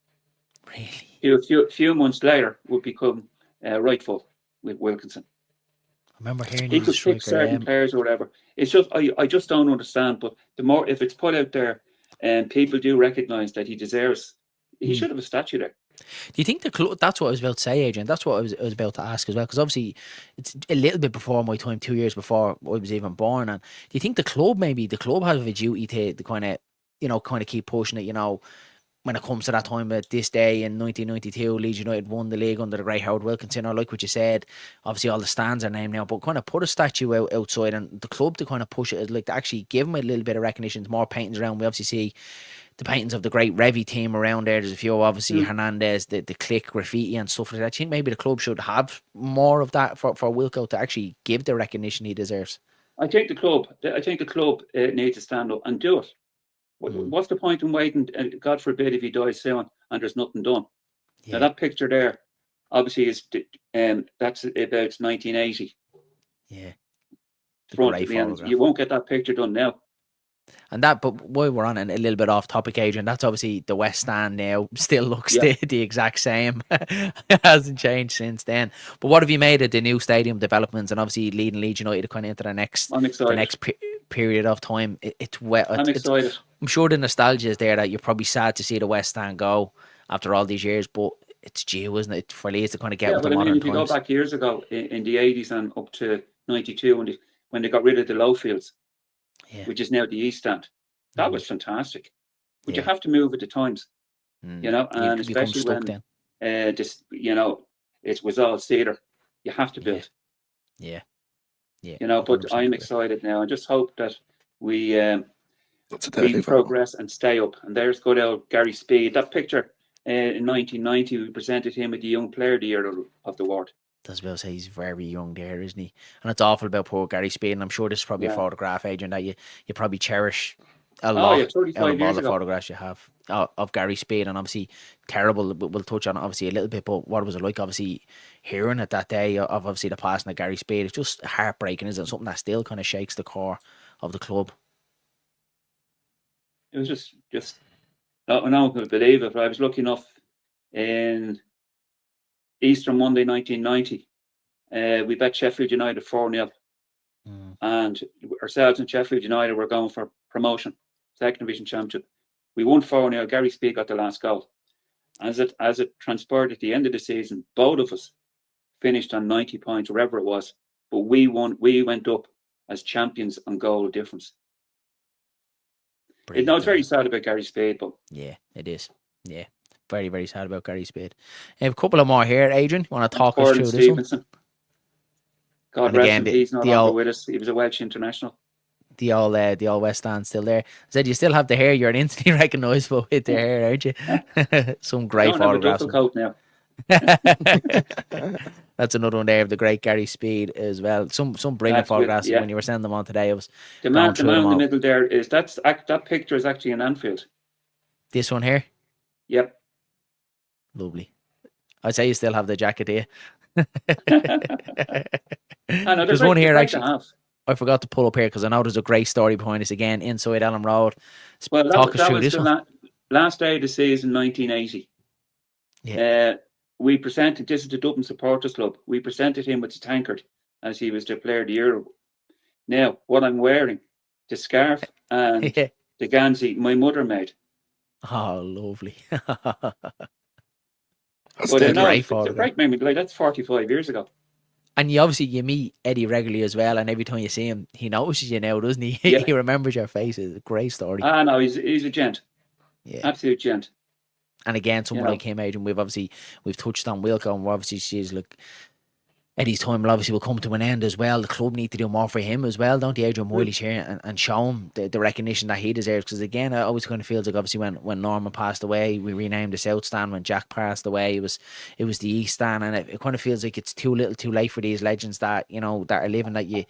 Really? A few months later would become right full with Wilkinson. I remember hearing he could pick certain players or whatever. It's just I just don't understand. But the more if it's put out there, and people do recognise that he deserves, he should have a statue there. Do you think the club? That's what I was about to say, Adrian. That's what I was about to ask as well. Because obviously, it's a little bit before my time, 2 years before I was even born. And do you think the club has a duty to kind of keep pushing it? When it comes to that time at this day in 1992, Leeds United won the league under the great Howard Wilkinson. I like what you said. Obviously, all the stands are named now, but kind of put a statue outside and the club to kind of push it, like to actually give him a little bit of recognition. There's more paintings around. We obviously see the paintings of the great Revie team around there. There's a few, obviously, Hernandez, the click graffiti and stuff like that. I think maybe the club should have more of that for Wilco to actually give the recognition he deserves. I think the club needs to stand up and do it. What's the point in waiting? God forbid if he dies soon and there's nothing done. Now that picture there, obviously, is that's about 1980. Yeah, Front of me, you won't get that picture done now. And that, but while we're on it, a little bit off topic, Adrian, that's obviously the West Stand now. Still looks the exact same. It hasn't changed since then. But what have you made of the new stadium developments and obviously leading Leeds United kind of into the next period of time? I'm excited. I'm sure the nostalgia is there that you're probably sad to see the West Stand go after all these years, but it's due, isn't it, for Leeds to kind of get with the modern times? If you go back years ago in the '80s and up to '92 when they got rid of the low fields, which is now the East Stand. That was fantastic. But you have to move with the times, and especially when it was all cedar. You have to build. Yeah. Yeah, you know. But 100% I'm agree. excited now. I just hope that we That's a deadly foul. progress and stay up. And there's good old Gary Speed. That picture in 1990, we presented him with the Young Player of the Year of the award. That's about to say he's very young there, isn't he? And it's awful about poor Gary Speed. And I'm sure this is probably a Yeah. photograph, Adrian, that you probably cherish a Oh, lot yeah, out 35 of all years the ago. photographs you have of Gary Speed. And obviously terrible. We'll touch on it obviously a little bit, but what was it like obviously hearing it that day of obviously the passing of Gary Speed? It's just heartbreaking, isn't it? Something that still kind of shakes the core of the club. It was just no one could believe it. But I was lucky enough in Easter Monday 1990. We bet Sheffield United 4-0. And ourselves and Sheffield United were going for promotion, second division championship. We won 4-0. Gary Speed got the last goal. As it transpired at the end of the season, both of us finished on 90 points, wherever it was. But we won. We went up as champions on goal difference. Brilliant, No, it's very sad about Gary Speed, but yeah, it is. Yeah, very sad about Gary Speed. I have a couple of more here, Adrian. You want to talk us Gordon through this one? Stevenson. God And rest again, him, he's no the longer old with us. He was a Welsh international. the old West Stand still there. I said you still have the hair. You're an instantly recognisable with the hair, aren't you? Some I great don't have a photographs. duffel coat now. That's another one there of the great Gary Speed as well. Some brilliant That's good, photographs. yeah. When you were sending them on today, I was The going man through them in the all. middle there is that picture is actually in Anfield. This one here, Yep. lovely. I'd say you still have the jacket here. I know, There's they're one great- here they're great to actually. have. I forgot to pull up here because I know there's a great story behind this again inside Elland Road. Well, Talk us that through was this the one. last day of the season, 1980. Yeah. We presented, this is the Dublin Supporters Club, we presented him with the tankard as he was the Player of the Year. Now, what I'm wearing, the scarf and Yeah. the Ganzi, my mother made. Oh, lovely. That's But deadly. no, great it's a photograph. great memory. Like, that's 45 years ago. And you meet Eddie regularly as well, and every time you see him, he notices you now, doesn't he? Yeah. He remembers your face. It's a great story. Ah, no, he's a gent. Yeah. Absolute gent. And again, someone You know. like him, Adrian, we've touched on Wilco, and obviously she's like Eddie's time will obviously will come to an end as well. The club need to do more for him as well, don't they, Adrian Moyley's here, and show him the recognition that he deserves. Because again, I always kind of feels like obviously when Norman passed away, we renamed the South Stand. When Jack passed away, it was the East Stand, and it kind of feels like it's too little, too late for these legends that that are living, that you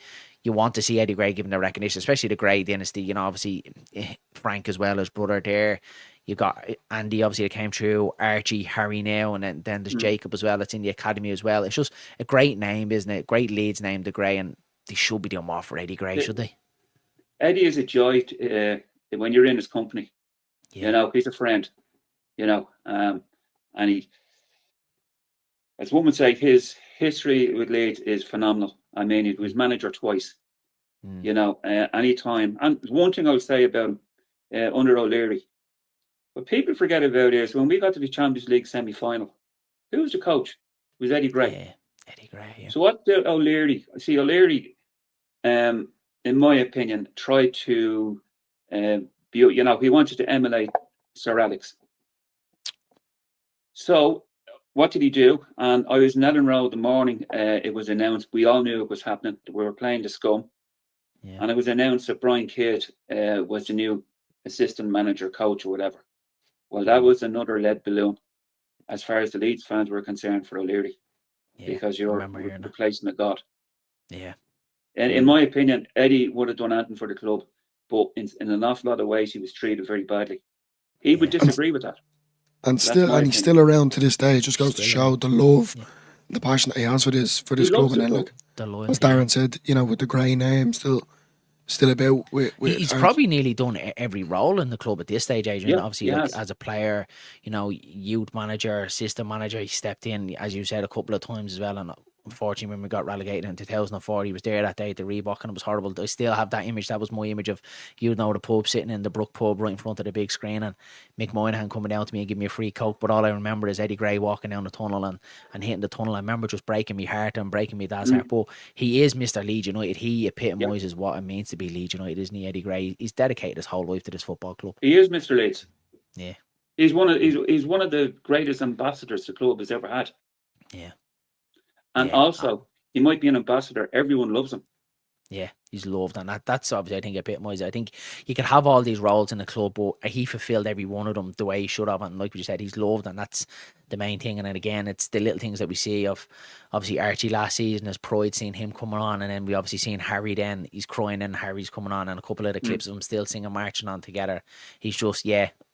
want to see Eddie Gray given the recognition, especially the Gray dynasty. Obviously Frank as well, his brother there. You've got Andy, obviously, that came through, Archie, Harry now, and then there's Jacob as well, that's in the academy as well. It's just a great name, isn't it? Great Leeds name, the Gray, and they should be doing more for Eddie Gray, should they? Eddie is a joy when you're in his company. Yeah. He's a friend, and he, as one would say, his history with Leeds is phenomenal. I mean, he was manager twice, anytime. And one thing I would say about him, under O'Leary, what people forget about is when we got to the Champions League semi-final, who was the coach? It was Eddie Gray. Yeah, Eddie Gray, yeah. So what did O'Leary, in my opinion, tried to, he wanted to emulate Sir Alex. So what did he do? And I was in Elland Road the morning it was announced. We all knew it was happening. We were playing the Scum. Yeah. And it was announced that Brian Kidd was the new assistant manager, coach, or whatever. Well, that was another lead balloon as far as the Leeds fans were concerned for O'Leary, because you're replacing a god. Yeah. And in my opinion, Eddie would have done anything for the club, but in an awful lot of ways, he was treated very badly. He would disagree with that. And he's still around to this day. It just goes to show the love, the passion that he has for this club. And then, look, as Darren said, with the Gray name still about with he's probably nearly done every role in the club at this stage, Adrian. Obviously, as a player, youth manager, assistant manager, he stepped in, as you said, a couple of times as well. And unfortunately, when we got relegated in 2004, he was there that day at the Reebok, and it was horrible. I still have that image. That was my image of, the pub, sitting in the Brook pub right in front of the big screen, and Mick Moynihan coming down to me and giving me a free Coke. But all I remember is Eddie Gray walking down the tunnel and hitting the tunnel. I remember just breaking my heart and breaking my dad's heart. But he is Mr. Leeds United. He epitomises what it means to be Leeds United, isn't he, Eddie Gray? He's dedicated his whole life to this football club. He is Mr. Leeds. Yeah. He's one of the greatest ambassadors the club has ever had. Yeah. And also, he might be an ambassador. Everyone loves him. Yeah, he's loved, and that's obviously I think a bit much. I think you could have all these roles in the club, but he fulfilled every one of them the way he should have, and like you said, he's loved, and that's the main thing. And then again, it's the little things that we see of obviously Archie last season, his pride seeing him coming on, and then we obviously seen Harry. Then he's crying, and Harry's coming on, and a couple of the clips of them still singing, marching on together. He's just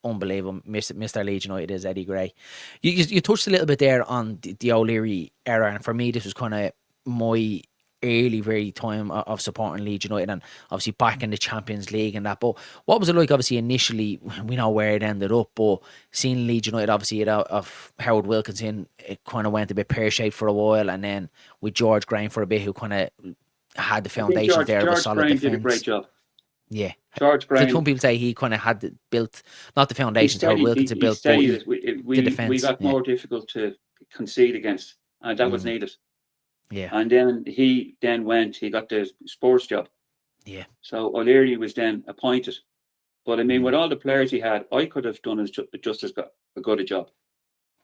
unbelievable. Mr. Leeds United is Eddie Gray. You touched a little bit there on the O'Leary era, and for me, this was kind of my early very time of supporting Leeds United, and obviously back in the Champions League and that. But what was it like? Obviously, initially we know where it ended up, but seeing Leeds United obviously of Howard Wilkinson, it kind of went a bit pear shaped for a while, and then with George Graham for a bit, who kind of had the foundations there of a solid defence. Did a great job. Yeah, George Graham. Some people say he kind of had built not the foundations Howard Wilkinson built, but the defence. We got more difficult to concede against, and that was needed. Yeah. And then he got the sports job. Yeah. So O'Leary was then appointed. But I mean, with all the players he had, I could have done just as good a job.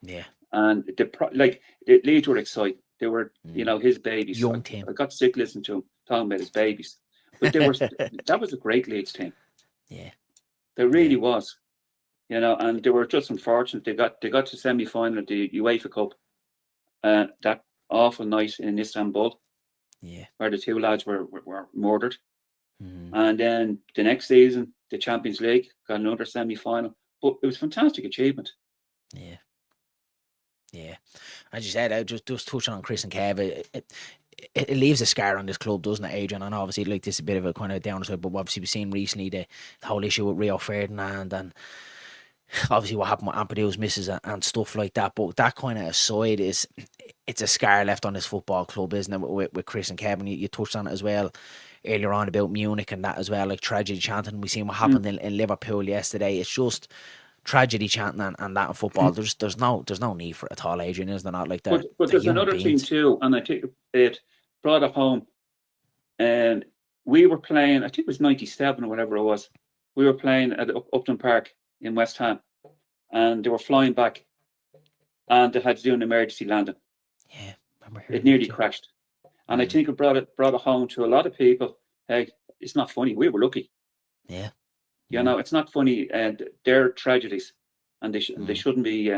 Yeah. And the Leeds were excited. They were, his babies. Young team. I got sick listening to him talking about his babies. But that was a great Leeds team. Yeah. There really was. And they were just unfortunate. They got to semi-final of the UEFA Cup. That awful night in Istanbul, where the two lads were murdered. And then the next season, the Champions League got another semi-final. But it was a fantastic achievement. Yeah. As you said, just touching on Chris and Kev, it leaves a scar on this club, doesn't it, Adrian? And obviously, like, this is a bit of a kind of downside, but obviously we've seen recently the whole issue with Rio Ferdinand, and obviously what happened with Ampadu's misses and stuff like that. But that kind of aside, it's a scar left on this football club, isn't it, with Chris and Kevin? You touched on it as well earlier on about Munich and that as well, like tragedy chanting. We seen what happened in Liverpool yesterday. It's just tragedy chanting and that in football. There's no need for it at all, Adrian, is there not? Like that. But there's another thing too, and I think it brought it home. And we were playing, I think it was 97 or whatever it was. We were playing at Upton Park in West Ham, and they were flying back, and they had to do an emergency landing. Yeah, remember it nearly crashed, and I think it brought it home to a lot of people. Hey, it's not funny. We were lucky. Yeah, it's not funny, and they're tragedies, and they shouldn't be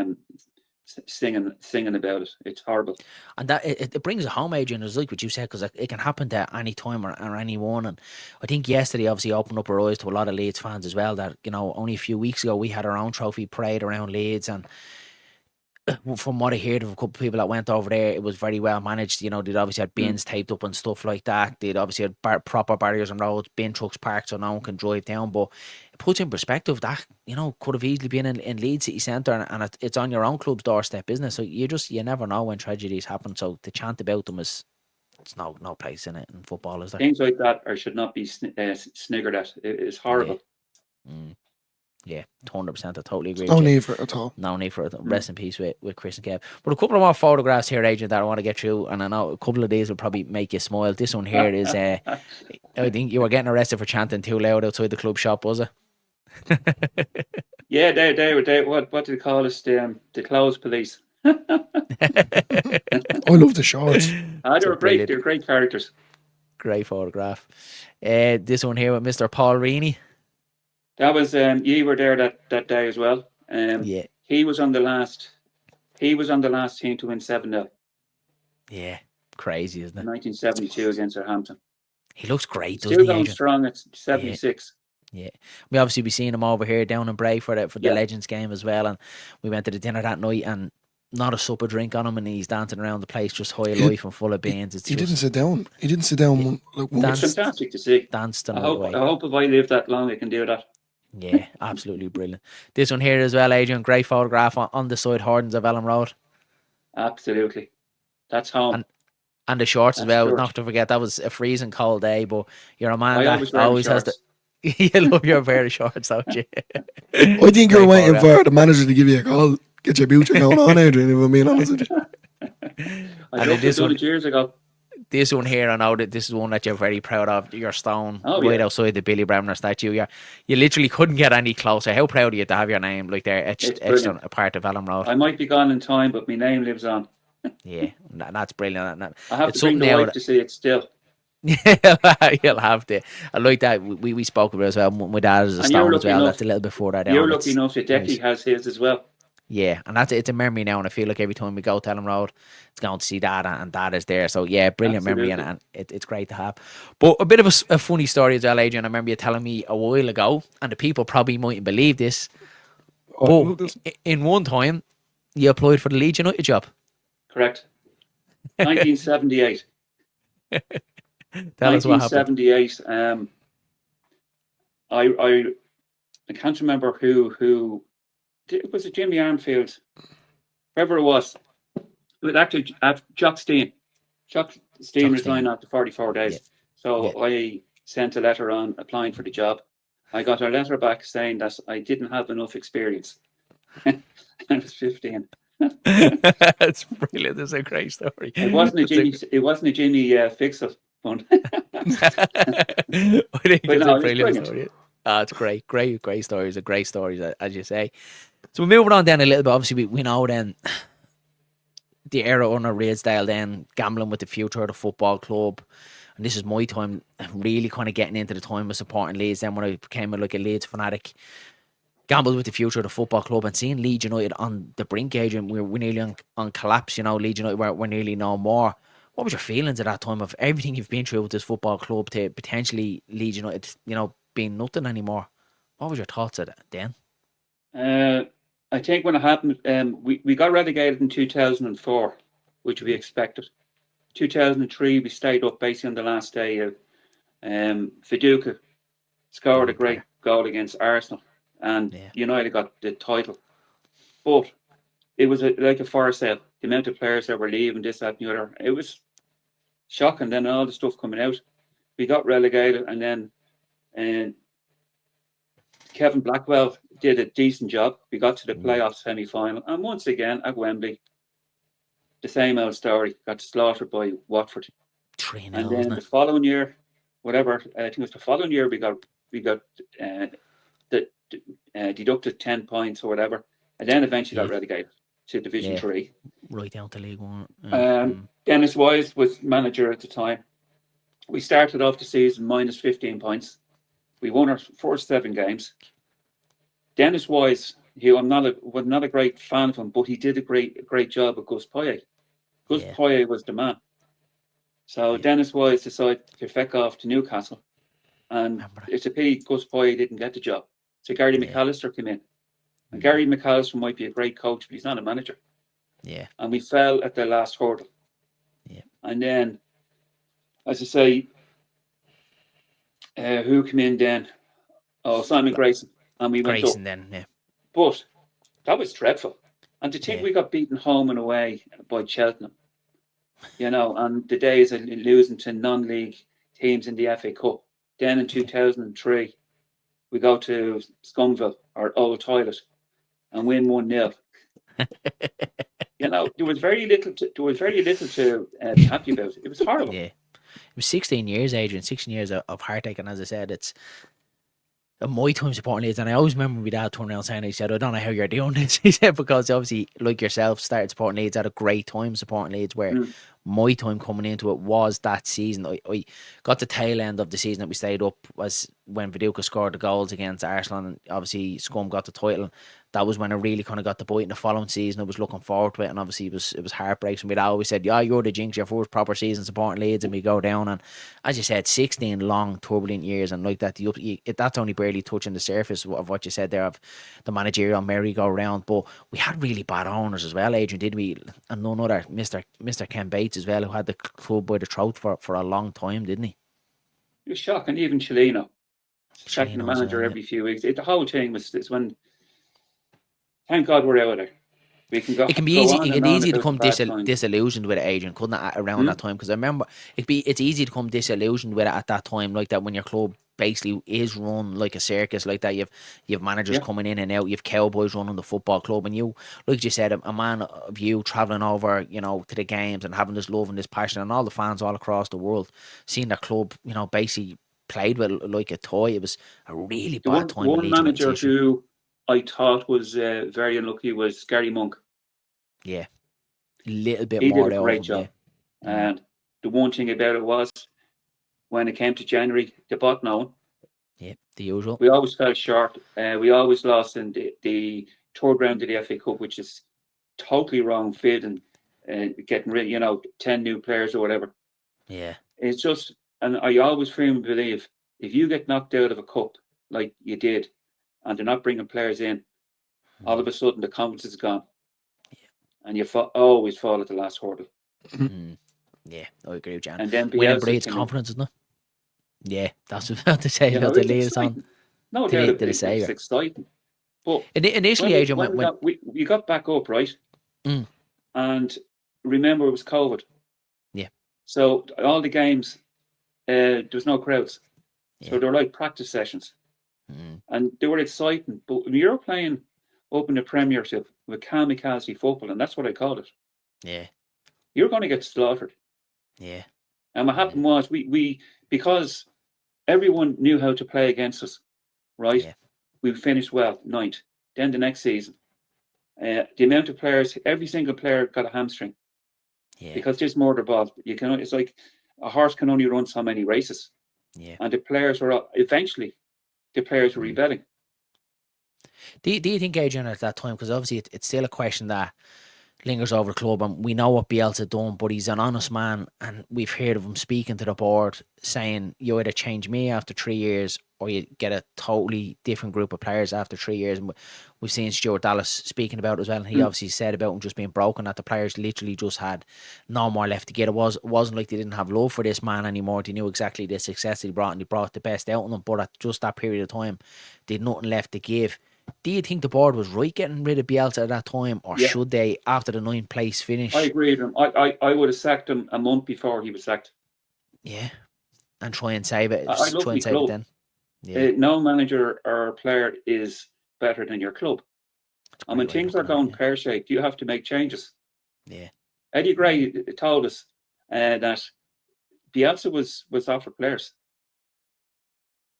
singing about it. It's horrible. And that it brings it home, Adrian, is like what you said, because it can happen to any time or anyone. And I think yesterday obviously opened up our eyes to a lot of Leeds fans as well, that only a few weeks ago we had our own trophy parade around Leeds, and from what I heard of a couple of people that went over there, it was very well managed. They'd obviously had bins taped up and stuff like that. They'd obviously had proper barriers on roads, bin trucks parked so no one can drive down. But it puts in perspective that, could have easily been in Leeds City Centre, and it's on your own club's doorstep, isn't it? So you never know when tragedies happen. So to chant about them it's no place in it in football, is there? Things like that should not be sniggered at. It's horrible. Yeah, 100%. I totally agree. No need for it at all. No need for it. Rest in peace with Chris and Kev. But a couple of more photographs here, Adrian, that I want to get through, and I know a couple of these will probably make you smile. This one here is, I think you were getting arrested for chanting too loud outside the club shop, was it? Yeah, they were. What do they call us? The clothes police. I love the shorts. They were great. They're great characters. Great photograph. This one here with Mr. Paul Reaney. That was you were there that day as well. He was on the last team to win 7-0. Yeah, crazy, isn't it? 1972 against Southampton. He looks great, doesn't Still he? going strong at 76. Yeah, we obviously be seeing him over here down in Bray for the Legends game as well, and we went to the dinner that night and not a sup of drink on him, and he's dancing around the place just high life and full of beans. He didn't sit down. He didn't sit down. It's fantastic to see. Danced I hope if I live that long, I can do that. Yeah, absolutely brilliant. This one here as well, Adrian, great photograph on the side Hordens of Elland Road. Absolutely. That's home. And the shorts as well, not to forget, that was a freezing cold day, but you're a man that always has the... You love your pair of shorts, don't you? I think you're waiting for the manager to give you a call, get your future going on, Adrian, if I'm being honest with you. I did this one years ago. This one here, I know that this is one that you're very proud of. Your stone outside the Billy Bremner statue. You literally couldn't get any closer. How proud are you to have your name like there etched on a part of Elland Road? I might be gone in time, but my name lives on. Yeah, that's brilliant. I have to bring the wife to see it still. Yeah, you'll have to. I like that. We spoke about it as well. My dad is a And you're stone as lucky well. enough. That's a little bit further You're down. lucky It's enough that nice. Decky has his as well. Yeah, and it's a memory now, and I feel like every time we go to Elland Road, it's going to see dad, and dad is there. So yeah, brilliant memory, Absolutely. and it's great to have. But a bit of a funny story as well, Adrian. I remember you telling me a while ago, and the people probably mightn't believe this, Oh, but well, this, in one time, you applied for the Leeds United job. Correct. 1978. Tell us what happened. 1978. I can't remember who was it. Jimmy Armfield, whoever it was. It was actually Jock Steen. Jock Steen Chuckstein. resigned after 44 Yeah, days. So yeah. I sent a letter on applying for the job. I got a letter back saying that I didn't have enough experience. I was 15. That's brilliant. That's a great story. It wasn't a That's a, Jimmy. It wasn't a Jimmy Fix-It one. I think But it's no, a it was brilliant brilliant. story. It's great stories. Are great stories, as you say. So we're moving on then a little bit. Obviously, we know then the era under Redesdale, then gambling with the future of the football club. And this is my time really kind of getting into the time of supporting Leeds. Then when I became like a Leeds fanatic, gambled with the future of the football club and seeing Leeds United on the brink, Adrian, we're nearly on collapse, Leeds United, we're nearly no more. What was your feelings at that time of everything you've been through with this football club to potentially Leeds United, being nothing anymore? What was your thoughts at that then? I think when it happened, we got relegated in 2004, which we expected. 2003, we stayed up basically on the last day. Viduka scored a Brilliant great player. goal against Arsenal, and Yeah. United got the title. But it was like a fire sale. The amount of players that were leaving, this, that, and the other. It was shocking. Then all the stuff coming out. We got relegated, and then uh, Kevin Blackwell did a decent job. We got to the playoff semi final, and once again at Wembley, the same old story. Got slaughtered by Watford. 3-0, And wasn't then it? the following year, whatever, I think it was the following year, we got uh, the, deducted 10 points or whatever, and then eventually got Yeah. relegated to Division Yeah. 3. Right down to League One. Dennis Wise was manager at the time. We started off the season minus 15 points. We won our first 7 games. Dennis Wise, was not a great fan of him, but he did a great job with Gus Poyet. Gus Yeah. Poyet was the man. So Yeah. Dennis Wise decided to feck off to Newcastle. And Remember that. it's a pity Gus Poyet didn't get the job. So Gary Yeah. McAllister came in. And Gary McAllister might be a great coach, but he's not a manager. Yeah. And we fell at the last hurdle. Yeah. And then, as I say, who came in then? Oh, Simon Grayson. And we went up. Grayson then, yeah. But that was dreadful. And to think Yeah. we got beaten home and away by Cheltenham, and the days of losing to non-league teams in the FA Cup. Then in 2003, we go to Scumville, our old toilet, and win 1-0. There was very little to be happy about. It was horrible. Yeah. It was 16 years, Adrian. 16 years of heartache, and as I said, it's my time supporting Leeds, and I always remember my dad turning around saying, he said, I don't know how you're doing this. He said, because obviously, like yourself, started supporting Leeds at a great time supporting Leeds, where my time coming into it was that season. I got the tail end of the season that we stayed up was when Viduka scored the goals against Arsenal, and obviously Scum got the title. That was when I really kind of got the bite in the following season. I was looking forward to it, and obviously it was heartbreaks. And we'd always said, yeah, you're the jinx, your first proper season supporting Leeds, and we go down. And as you said, 16 long, turbulent years, and like that, that's only barely touching the surface of what you said there of the managerial merry-go-round. But we had really bad owners as well, Adrian, did we? And none other, Mr. Ken Bates as well, who had the club by the throat for a long time, didn't he? It was shocking. Even Chileno, checking the Chileno as manager well, yeah. every few weeks. The whole thing was when. Thank God we're out of there. We can go It can be go easy. on It and can on easy to about the become bad times. disillusioned with it, Adrian, couldn't it, around that time? Because I remember it's easy to become disillusioned with it at that time, like that, when your club basically is run like a circus, like that. You've managers Yeah. coming in and out. You've cowboys running the football club, and you, like you said, a man of you traveling over, to the games and having this love and this passion, and all the fans all across the world seeing their club, basically played with like a toy. It was a really The bad one time in one Leeds United's manager history. who I thought was very unlucky was Gary Monk. Yeah, a little bit He did more a there of great him. Yeah. job. And the one thing about it was when it came to January, the bought no one. Yeah, the usual. We always fell short. We always lost in the third round of the FA Cup, which is totally wrong fit and getting rid, 10 new players or whatever. Yeah. It's just, and I always firmly believe if you get knocked out of a cup like you did, and they're not bringing players in, all of a sudden the confidence is gone, and you always fall at the last hurdle. Yeah, I agree with you. And then Winning Bielsa breeds came in. confidence, isn't it? Yeah, that's what I was about to say. You know, About the it's leaders on exciting. No to doubt the it was saviour. exciting. But Initially, Adrian, when we got back up, right? And remember, it was COVID. Yeah. So all the games, there was no crowds. So Yeah. they were like practice sessions. And they were exciting. But when you're playing up in the Premiership with kamikaze football, and that's what I called it, yeah, you're going to get slaughtered. yeah, And what happened was we because everyone knew how to play against us, right? Yeah. We finished well, 9th. Then the next season, the amount of players, every single player got a hamstring. yeah, Because there's more the ball. It's like a horse can only run so many races. yeah. And the players were eventually rebelling. Do you think, Adrian, at that time, because obviously it's still a question that lingers over the club, and we know what Bielsa done, but he's an honest man, and we've heard of him speaking to the board saying you either change me after 3 years or you get a totally different group of players after 3 years. And we've seen Stuart Dallas speaking about it as well, and he obviously said about him just being broken, that the players literally just had no more left to get. It wasn't like they didn't have love for this man anymore. They knew exactly the success he brought, and he brought the best out of them, but at just that period of time they had nothing left to give. Do you think the board was right getting rid of Bielsa at that time, or should they, after the 9th place finish? I agree with him. I would have sacked him a month before he was sacked. Yeah, and try and save it. I love Try my and save club. it then. Yeah. No manager or player is better than your club. And when things are going pear-shaped, you have to make changes. Yeah. Eddie Gray told us that Bielsa was offered players,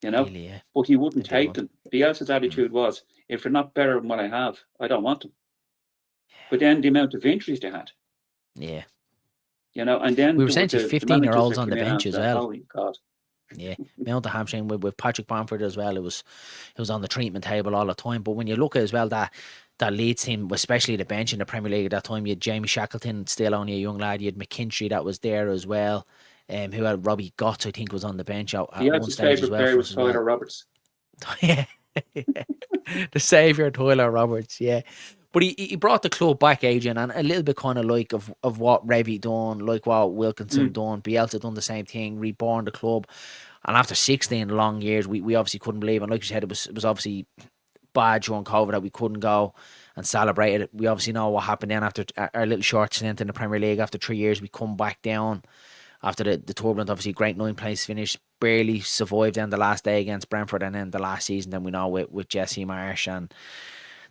Really, yeah. but he wouldn't take them. Bielsa's attitude was, if they're not better than what I have, I don't want them. But then the amount of injuries they had. Yeah. And then we were essentially 15-year-olds on the bench as well. Holy God. Yeah, amount of hamstring with Patrick Bamford as well. It was on the treatment table all the time. But when you look at as well that Leeds team, especially the bench in the Premier League at that time, you had Jamie Shackleton, still only a young lad. You had McKinstry that was there as well. Who had Robbie Gotts, I think, was on the bench at one stage as well. Player was Tyler Roberts. Yeah, the saviour Tyler Roberts. Yeah. But he brought the club back, Adrian, and a little bit kind of like of what Revie done, like what Wilkinson done. Bielsa done the same thing, reborn the club. And after 16 long years, we obviously couldn't believe it. And like you said, it was obviously bad during COVID that we couldn't go and celebrate it. We obviously know what happened then after our little short stint in the Premier League. After 3 years, we come back down. After the Turbulent, obviously great 9th place finish, barely survived then the last day against Brentford, and then the last season, then we know with Jesse Marsh and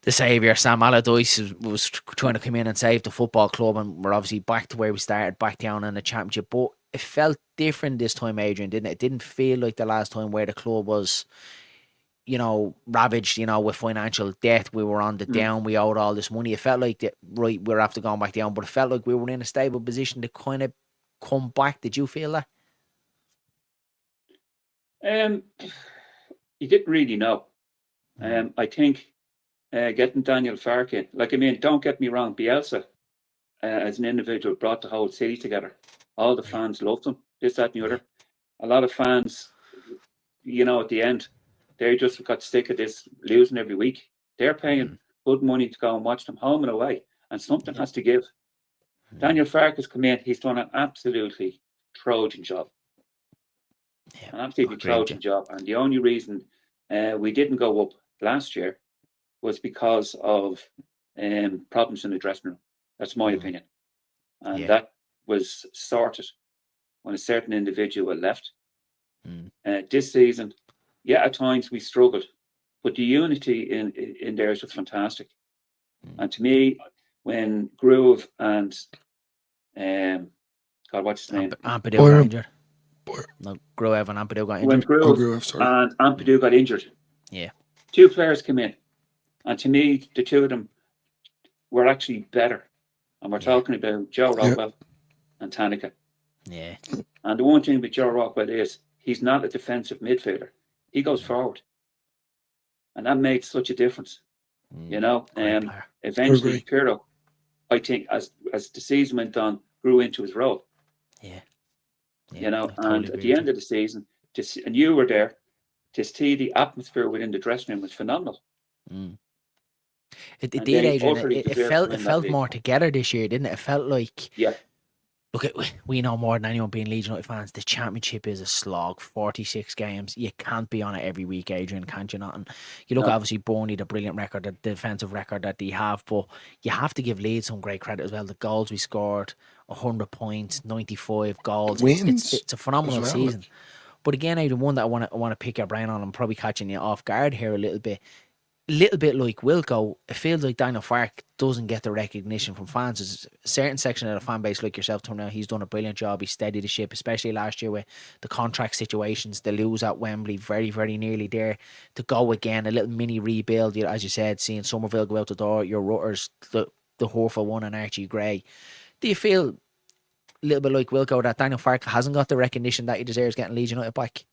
the saviour Sam Allardyce was trying to come in and save the football club, and we're obviously back to where we started, back down in the Championship. But it felt different this time, Adrian, didn't it? It didn't feel like the last time where the club was, ravaged, with financial debt. We were on the down, we owed all this money. It felt like we were after going back down, but it felt like we were in a stable position to kind of come back. Did you feel that? You didn't really know. I think getting Daniel Farke in, don't get me wrong, Bielsa as an individual brought the whole city together. All the fans loved him, this, that, and the other. A lot of fans, at the end, they just got sick of this losing every week. They're paying good money to go and watch them home and away, and something has to give. Daniel Farke has come in, he's done an absolutely Trojan job. An absolutely Trojan job. And the only reason we didn't go up last year was because of problems in the dressing room. That's my opinion. And that was sorted when a certain individual left. This season, at times we struggled, but the unity in there is just fantastic. And to me, when Groove and God, what's his name? Ampadu got injured. No, Groove and Ampadu got injured. When Groove and Ampadu got injured, two players came in, and to me, the two of them were actually better. And we're talking about Joe Rockwell and Tanaka. Yeah. And the one thing with Joe Rockwell is he's not a defensive midfielder. He goes forward. And that made such a difference. You know, Great player. eventually Agree. Pirlo, I think, as the season went on, grew into his role. Yeah. You know, I totally and at agree the with end of the season, and you were there, to see the atmosphere within the dressing room was phenomenal. you. It And did, they Adrian. utterly It deserved to felt win that league. more together this year, didn't it? It felt like, Yeah, look, we know more than anyone being Leeds United fans. The Championship is a slog. 46 games. You can't be on it every week, Adrian, can't you not? And you look, No. obviously, Burnley, the brilliant record, the defensive record that they have, but you have to give Leeds some great credit as well. The goals we scored, 100 points, 95 goals. Wins It's a phenomenal as well, season. But again, Adrian, one that I want to pick your brain on, I'm probably catching you off guard here a little bit like Wilco. It feels like Daniel Farke doesn't get the recognition from fans. There's a certain section of the fan base, like yourself, Tom, now, he's done a brilliant job. He steadied the ship, especially last year with the contract situations, the lose at Wembley, very, very nearly there to go again, a little mini rebuild, as you said, seeing Somerville go out the door, your Rutters, the Horful one and Archie Gray. Do you feel a little bit like Wilco that Daniel Farke hasn't got the recognition that he deserves getting Leeds United back?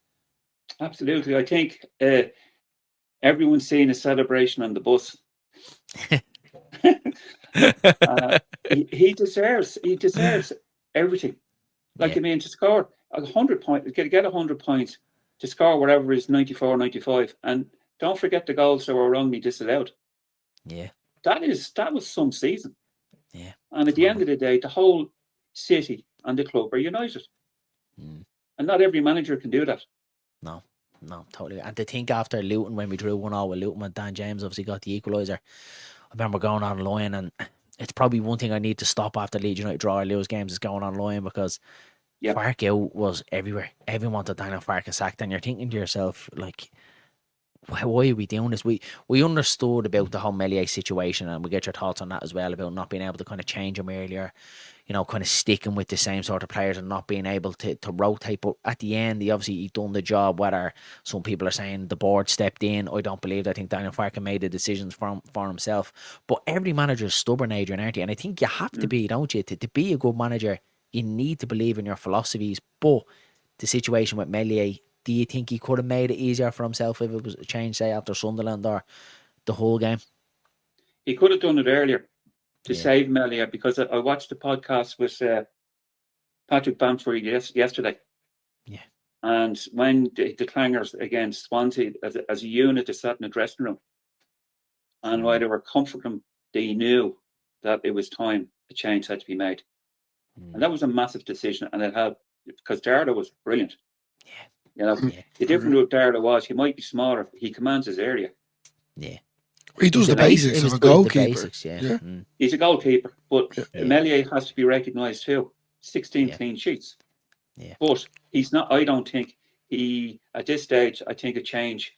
absolutely. I think everyone's seeing a celebration on the bus. He deserves everything. Like, Yeah. I mean, to score 100 points, get 100 points, to score whatever is 94, 95, and don't forget the goals that were wrongly disallowed. Yeah. That was some season. Yeah. And at the end of the day, the whole city and the club are united. Mm. And not every manager can do that. No, totally. And to think after Luton, when we drew 1-0 with Luton, when Dan James obviously got the equaliser, I remember going online, and it's probably one thing I need to stop after Leeds United draw or lose games is going online, because Farke out was everywhere. Everyone wanted Daniel Farke sacked, and you're thinking to yourself, like, why are we doing this? We understood about the whole Melier situation, and we get your thoughts on that as well, about not being able to kind of change him earlier, you know, kind of sticking with the same sort of players and not being able to rotate. But at the end, he done the job. Whether some people are saying the board stepped in, I don't believe that. I think Daniel Farke made the decisions for himself. But every manager is stubborn, Adrian, aren't you? And I think you have to be, don't you? To be a good manager, you need to believe in your philosophies. But the situation with Melier, do you think he could have made it easier for himself if it was a change, say, after Sunderland or the whole game? He could have done it earlier to save Melia, because I watched the podcast with Patrick Bamford yesterday. Yeah. And when the clangers against Swansea, as a unit, they sat in the dressing room. And while they were comforting him, they knew that it was time a change had to be made. And that was a massive decision. And it had, because Darla was brilliant. Yeah. You know, the difference with Darla was he might be smaller, but he commands his area. Yeah. He does the basics of a goalkeeper. Basics, yeah. Mm. He's a goalkeeper, but Melier has to be recognised too. 16 clean sheets. Yeah. But he's not. I don't think at this stage, I think a change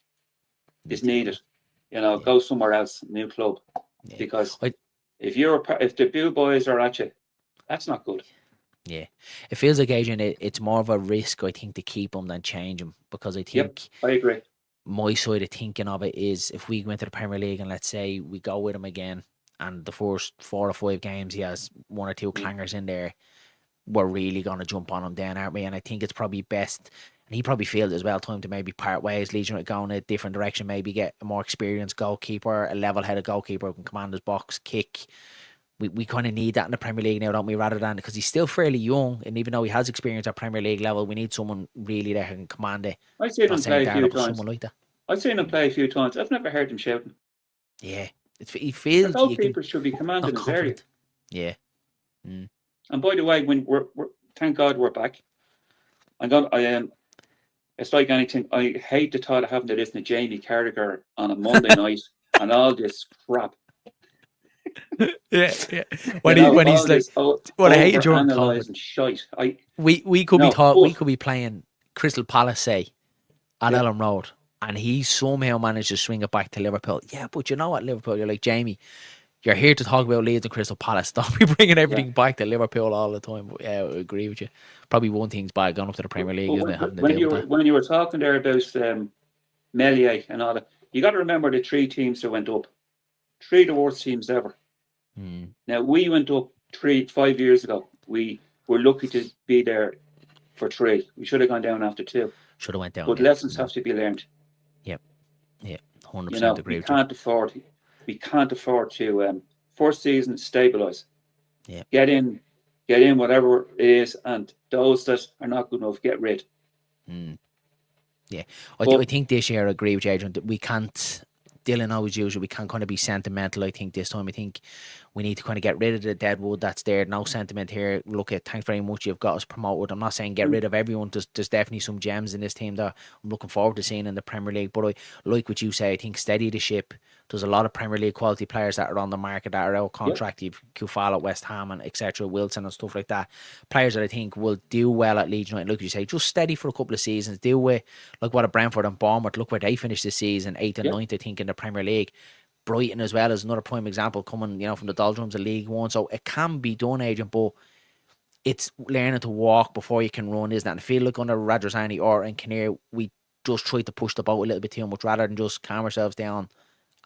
is needed. You know, go somewhere else, new club, because if the Blue Boys are at you, that's not good. Yeah, it feels like, Adrian, it's more of a risk, I think, to keep him than change him, because I think I agree. My side of thinking of it is, if we go into the Premier League and let's say we go with him again, and the first 4 or 5 games he has 1 or 2 clangers in there, we're really going to jump on him then, aren't we? And I think it's probably best, and he probably feels as well, time to maybe part ways, Leeds United go in a different direction, maybe get a more experienced goalkeeper, a level-headed goalkeeper who can command his box, kick. We kind of need that in the Premier League now, don't we? Rather than, because he's still fairly young, and even though he has experience at Premier League level, we need someone really that can command it. I've seen him play a few times. Someone like that. I've seen him play a few times. I've never heard him shouting. Yeah, he feels. The goalkeeper should be commanding his area. Yeah. And by the way, when we're thank God we're back. It's like anything. I hate the thought of having to listen to Jamie Carragher on a Monday night and all this crap. Yeah. When he's like, what I hate during analysing shite. We could be playing Crystal Palace, say, at Elland Road, and he somehow managed to swing it back to Liverpool. Yeah, but you know what, Liverpool, you're like, Jamie, you're here to talk about Leeds and Crystal Palace. Don't be bringing everything back to Liverpool all the time. But yeah, I agree with you. Probably one thing's bad going up to the Premier League, isn't it? Having to deal with that. When you were talking there about Melier and all that, you got to remember the 3 teams that went up. 3 of the worst teams ever. Now, we went up 5 years ago. We were lucky to be there for 3. We should have gone down after 2. Should have went down. But Yeah. lessons have to be learned. Yeah. 100% You know, agree we with you. can't afford to first season stabilize. Yeah. Get in whatever it is, and those that are not good enough, get rid. Yeah, But I think this year I agree with you, Adrian, that we can't. Dylan always usually we can't kind of be sentimental. I think this time I think we need to kind of get rid of the dead wood that's there. No sentiment here. Look at thanks very much. You've got us promoted. I'm not saying get rid of everyone. There's definitely some gems in this team that I'm looking forward to seeing in the Premier League. But I like what you say. I think steady the ship. There's a lot of Premier League quality players that are on the market that are out contract. You've Kufal at West Ham and etc. Wilson and stuff like that. Players that I think will do well at Leeds United. Like you say, just steady for a couple of seasons. Do with like what a Brentford and Bournemouth. Look where they finished this season, 8th and 9th, I think, in the Premier League. Brighton as well is another prime example coming, from the doldrums of League One. So it can be done, Agent, but it's learning to walk before you can run, isn't it? And I feel like under Radrazani or in Kinnear, we just try to push the boat a little bit too much rather than just calm ourselves down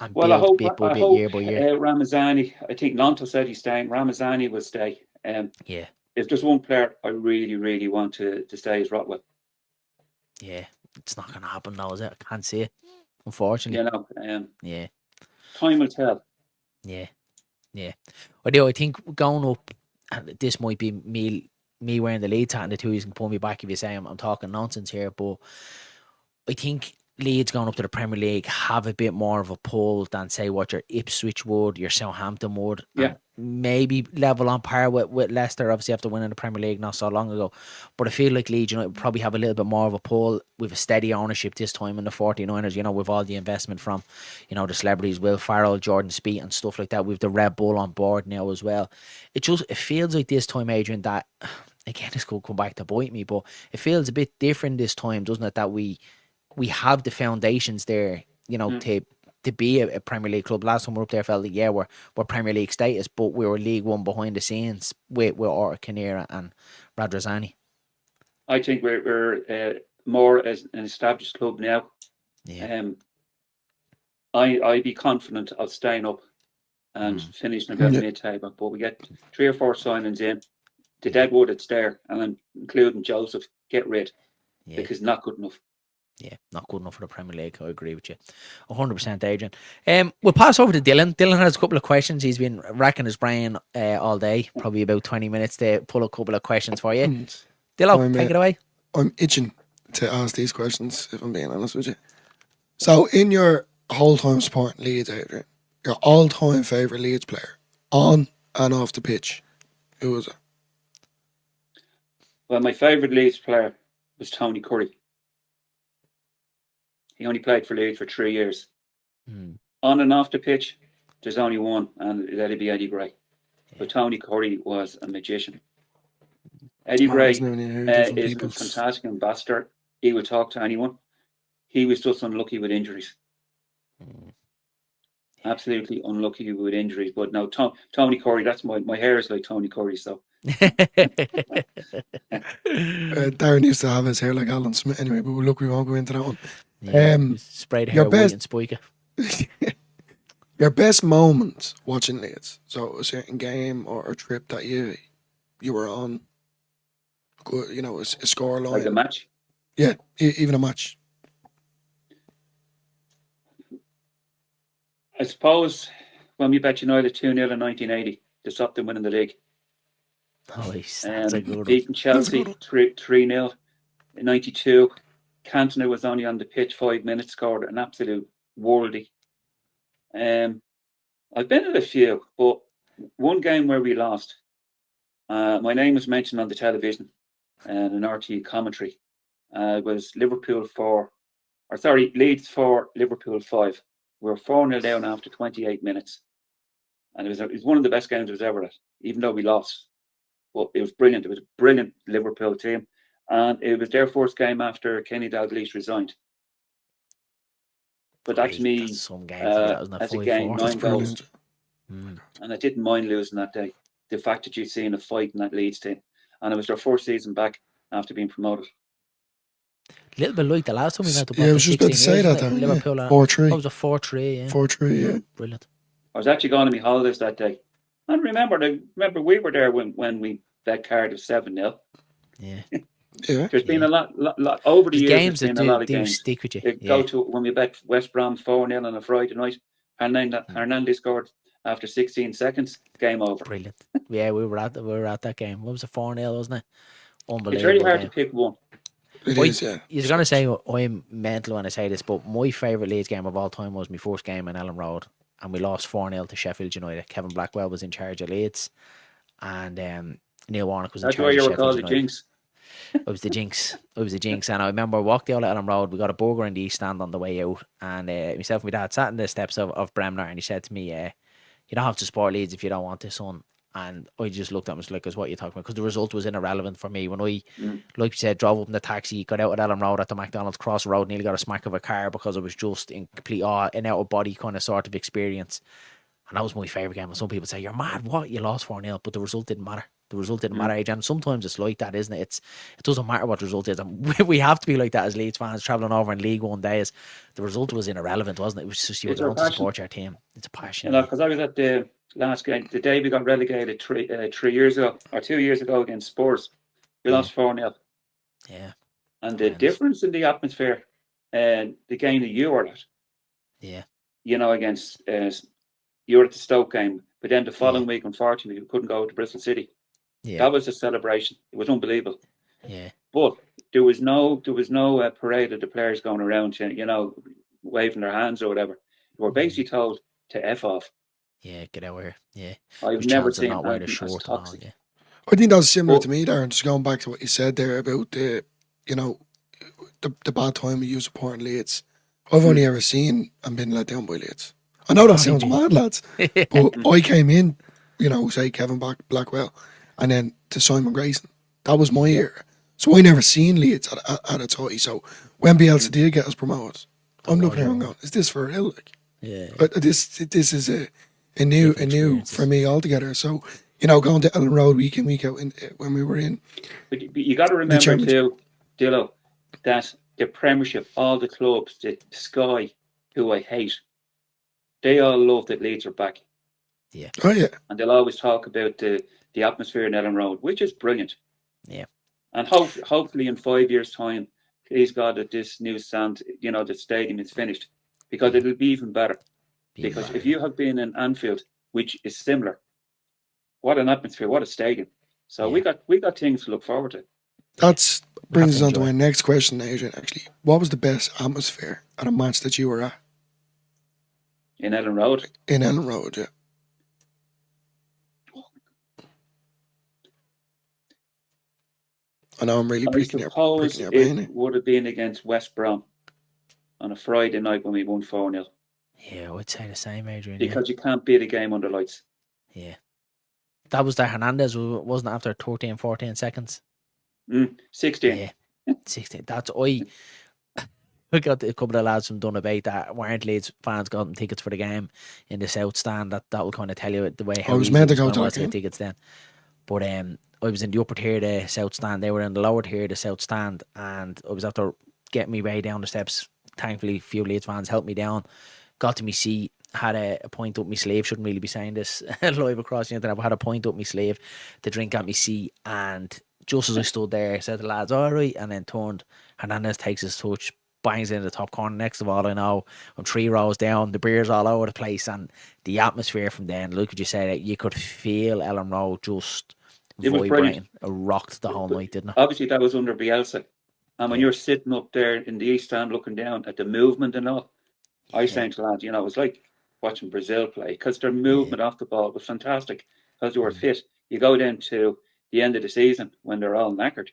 and well, build bit by bit, year by year. Ramazani. I think Lonto said he's staying. Ramazani will stay. Yeah. If there's one player I really, really want to stay is Rotwell. Yeah, it's not going to happen now, is it? I can't see it, unfortunately. Yeah. Time will tell. Yeah. I do. I think going up, and this might be me wearing the Leeds hat, and the two of you can pull me back if you say I'm talking nonsense here, but I think Leeds going up to the Premier League have a bit more of a pull than say what your Ipswich would, your Southampton would, Yeah. maybe level on par with Leicester, obviously after winning the Premier League not so long ago. But I feel like Leeds United would probably have a little bit more of a pull with a steady ownership this time in the 49ers, with all the investment from, the celebrities, Will Farrell, Jordan Spieth and stuff like that, with the Red Bull on board now as well. It feels like this time, Adrian, that, again, this could come back to bite me, but it feels a bit different this time, doesn't it, that we have the foundations there, to be a Premier League club. Last time we were up there, felt like, we're Premier League status, but we were League One behind the scenes with Orta Kinnear and Radrazani. I think we're more as an established club now. Yeah. I'd be confident of staying up and finishing about mid-table, but we get 3 or 4 signings in. The deadwood that's there, and I'm including Joseph, get rid because not good enough. Yeah, not good enough for the Premier League. I agree with you 100%, Adrian. We'll pass over to Dylan. Dylan has a couple of questions. He's been racking his brain all day, probably about 20 minutes to pull a couple of questions for you. Dylan, take it away. I'm itching to ask these questions, if I'm being honest with you. So, in your whole time supporting Leeds, Adrian, your all-time favourite Leeds player, on and off the pitch, who was it? Well, my favourite Leeds player was Tony Curry. He only played for Leeds for 3 years. On and off the pitch, there's only one, and that'd be Eddie Gray. But Tony Curry was a magician. Eddie Gray is a fantastic ambassador. He would talk to anyone. He was just unlucky with injuries. Absolutely unlucky with injuries. But no, Tony Curry, that's my hair is like Tony Curry, so. Darren used to have his hair like Alan Smith anyway, but look, we won't go into that one. Sprayed hair white and spiker. Your best moments watching Leeds, so a certain game or a trip that you were on, good, a score line. Like a match? Yeah, even a match. I suppose when we bet United 2-0 in 1980 to stop them winning the league. Nice. That's a good one. Beating Chelsea 3-0 in 92. Cantona was only on the pitch 5 minutes, scored an absolute worldie. I've been at a few, but one game where we lost, my name was mentioned on the television and an RT commentary. Was Leeds 4, Liverpool 5. We were 4-0 down after 28 minutes. And it was one of the best games I was ever at, even though we lost. But it was brilliant. It was a brilliant Liverpool team. And it was their first game after Kenny Dalglish resigned. But that's me as a game, 9 goals. And I didn't mind losing that day. The fact that you'd seen a fight in that Leeds team. And it was their first season back after being promoted. A little bit like the last time we went to I was just about to say that there. Liverpool 4-3. It was a 4-3, yeah. 4-3, yeah. Brilliant. I was actually going on my holidays that day. And remember we were there when we bet Cardiff 7-0. Yeah. Yeah. There's been a lot over the There's years. games There's that been a lot of do games. stick with you. They Yeah. go to when we bet West Brom 4-0 on a Friday night, and then Hernandez scored after 16 seconds. Game over. Brilliant. Yeah, we were at that game. What was it, 4-0, wasn't it? It's very Unbelievable hard game. to pick one. It is, yeah. You're going to say I'm mental when I say this, but my favourite Leeds game of all time was my first game in Elland Road, and we lost 4-0 to Sheffield United. Kevin Blackwell was in charge of Leeds, and Neil Warnock was in That's why charge you of were called Sheffield the United. Jinx. It was the jinx. It was the jinx. And I remember I walked out at Elland Road. We got a burger in the East Stand on the way out. And myself and my dad sat in the steps of Bremner, and he said to me, you don't have to support Leeds if you don't want to, son. And I just looked at him and was like, what are you talking about? Because the result was irrelevant for me. When I, like you said, drove up in the taxi, got out at Elland Road at the McDonald's cross road, nearly got a smack of a car because it was just in complete an out-of-body kind of sort of experience. And that was my favourite game. And some people say, you're mad, what? You lost 4-0, but the result didn't matter. The result didn't matter, Adrian. And sometimes it's like that, isn't it? It doesn't matter what the result is. And we have to be like that as Leeds fans, travelling over in League One days. The result was irrelevant, wasn't it? It was just you were going to support your team. It's a passion. Because I was at the last game, the day we got relegated 3 years ago, or 2 years ago against Spurs. We lost 4-0. Yeah. And the difference in the atmosphere and the game that you were at. Yeah. Against you were at the Stoke game, but then the following week, unfortunately, we couldn't go to Bristol City. Yeah. That was a celebration. It was unbelievable. Yeah. But there was no parade of the players going around, waving their hands or whatever. They were basically told to F off. Yeah, get out of here. Yeah. I've never seen not wear the anything short as toxic. and all, I think that's similar to me there, and just going back to what you said there about the bad time we use supporting Leeds. I've only ever seen and been let down by Leeds. I know that sounds mad, lads, but I came in, say Kevin Blackwell, and then to Simon Grayson. That was my era. So I never seen Leeds at its height. So when Bielsa did get us promoted, I'm looking around going, is this for real? Like, yeah. This is a new for me altogether. So, going to Elland Road week in, week out when we were in. But you got to remember too, Dillo, that the Premiership, all the clubs, the Sky, who I hate, they all love that Leeds are back. Yeah. Oh, yeah. And they'll always talk about the atmosphere in Elland Road, which is brilliant. Yeah. And hopefully in 5 years' time, please God, that this new stand, the stadium is finished, because it'll be even better. Because if you have been in Anfield, which is similar, what an atmosphere, what a stadium. So we got things to look forward to. That brings us on to my next question, Adrian, actually. What was the best atmosphere at a match that you were at? In Elland Road? In Elland Road, yeah. I know I'm really breaking your brain. It would have been against West Brom on a Friday night when we won 4-0. Yeah, I would say the same, Adrian. Because you can't beat a game under lights. Yeah. That was the Hernandez, wasn't it, after 13, 14 seconds? 16. Yeah, 16. That's we got a couple of lads from Dunabate that weren't Leeds fans, got them tickets for the game in the South Stand. That will kind of tell you the way how I was meant to go to that game. Tickets then. But I was in the upper tier of the South Stand. They were in the lower tier of the South Stand, and I was after getting me way down the steps. Thankfully, a few Leeds fans helped me down. Got to me seat, had a point up my sleeve. Shouldn't really be saying this live across the internet. I had a point up my sleeve to drink at me seat, and just as I stood there, I said to the lads, all right, and then turned. Hernandez takes his touch, bangs in the top corner. Next of all, I know I'm 3 rows down, the beer's all over the place, and the atmosphere from then, look at you say that you could feel Elland Road just vibrating. It rocked the whole night, didn't it? Obviously, that was under Bielsa. And when you're sitting up there in the East Stand looking down at the movement and all, I saying to lads, it was like watching Brazil play, because their movement off the ball was fantastic, because they were fit. You go down to the end of the season when they're all knackered.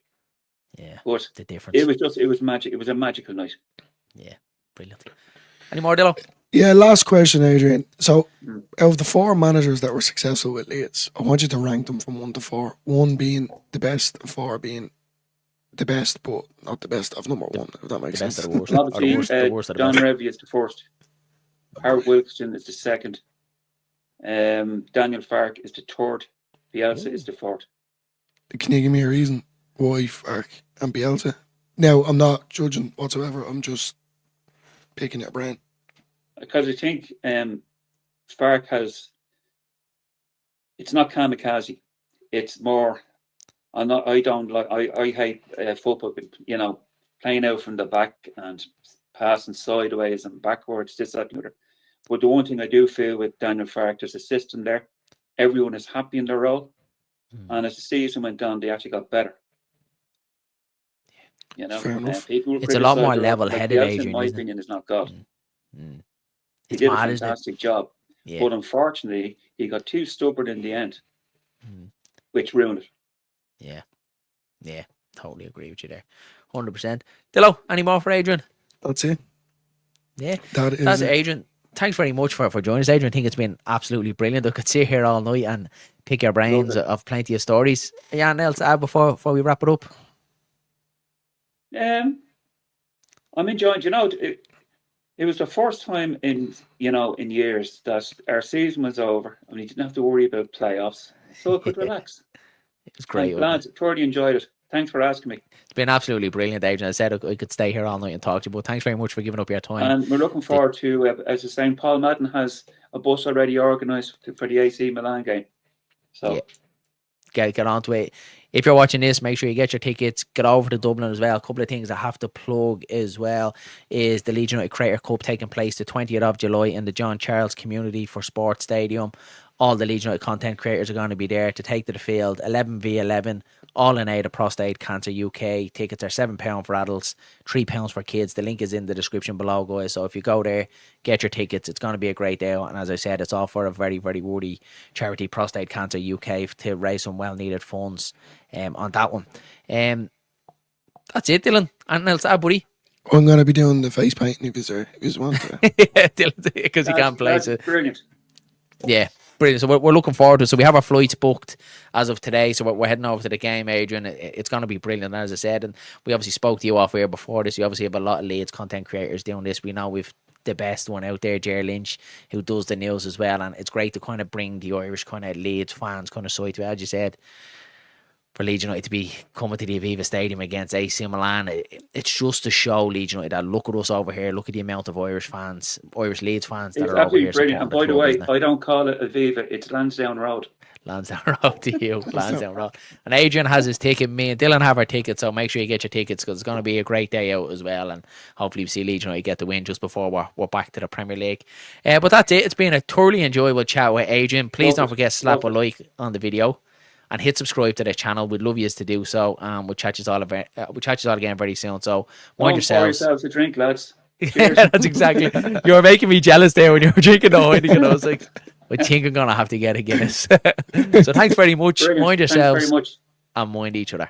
Yeah, but the difference. It was magic. It was a magical night. Yeah, brilliant. Any more, Dillo? Yeah, last question, Adrian. So, out of the 4 managers that were successful with Leeds, I want you to rank them from 1 to 4. 1 being the best, and 4 being the best, but not the best of number 1, if that makes sense. The worst. Obviously, Don Revie is the first. Howard Wilkinson is the second. Daniel Farke is the third. Bielsa is the fourth. Can you give me a reason why Farke and Bielsa? Now, I'm not judging whatsoever. I'm just picking your brain. Because I think Farke has... It's not kamikaze. It's more I don't like. I hate football. You know, playing out from the back and passing sideways and backwards. This, that, and the other. But the one thing I do feel with Daniel Farke, there's a system there. Everyone is happy in their role, and as the season went on, they actually got better. You know, Fair enough. people It's a lot more criticise the role, level-headed, Bielsa, Adrian, in my isn't it? opinion, is not God. Mm. He It's did a mad, isn't it? fantastic job, Yeah. but unfortunately, he got too stubborn in the end, Mm. which ruined it. Yeah, totally agree with you there. 100%. Dillo, any more for Adrian? That's it. Yeah. That is That's it. Adrian. Thanks very much for joining us, Adrian. I think it's been absolutely brilliant. I could sit here all night and pick your brains Lovely. of plenty of stories. Yeah, anything else to add before we wrap it up? I'm enjoying. You know, it was the first time in years that our season was over and we didn't have to worry about playoffs, so I could relax. It was great, And wasn't it? lads, thoroughly enjoyed it. Thanks for asking me. It's been absolutely brilliant, Adrian. I said I could stay here all night and talk to you, but thanks very much for giving up your time. And we're looking forward to, as I was saying, Paul Madden has a bus already organised for the AC Milan game. So Get onto it. If you're watching this, make sure you get your tickets. Get over to Dublin as well. A couple of things I have to plug as well is the Leeds United Creator Cup taking place the 20th of July in the John Charles Community for Sports Stadium. All the Leeds United content creators are going to be there to take to the field. 11v11, all in aid of Prostate Cancer UK. Tickets are £7 for adults, £3 for kids. The link is in the description below, guys. So if you go there, get your tickets. It's going to be a great day. And as I said, it's all for a very, very worthy charity, Prostate Cancer UK, to raise some well-needed funds on that one. That's it, Dylan. Anything else to add, buddy? I'm going to be doing the face painting if you want to. Yeah, Dylan, because he can't place it. Brilliant. Yeah, brilliant. So we're looking forward to it. So we have our flights booked as of today. So we're heading over to the game, Adrian. It's going to be brilliant, as I said. And we obviously spoke to you off air before this. You obviously have a lot of Leeds content creators doing this. We know we've the best one out there, Jerry Lynch, who does the news as well. And it's great to kind of bring the Irish kind of Leeds fans kind of side to it. As you said, for Leeds United to be coming to the Aviva Stadium against AC Milan, it's just to show Leeds United that look at us over here, look at the amount of Irish fans, Irish Leeds fans that It's are over here absolutely brilliant. And by the way, isn't it? I don't call it Aviva, it's Lansdowne Road. Lansdowne Road to you, Lansdowne Road. And Adrian has his ticket. Me and Dylan have our tickets, so make sure you get your tickets because it's going to be a great day out as well. And hopefully we see Leeds United get the win just before we're back to the Premier League. But that's it. It's been a thoroughly enjoyable chat with Adrian. Please don't forget to slap a like on the video and hit subscribe to the channel. We'd love you to do so. We'll chat you all again very soon. So mind yourselves. Pour yourselves a drink, lads. Yeah, that's exactly. You were making me jealous there when you were drinking the Heineken. I was like, I think I'm gonna have to get a Guinness. So thanks very much. Brilliant. Mind Thanks yourselves very much. and mind each other.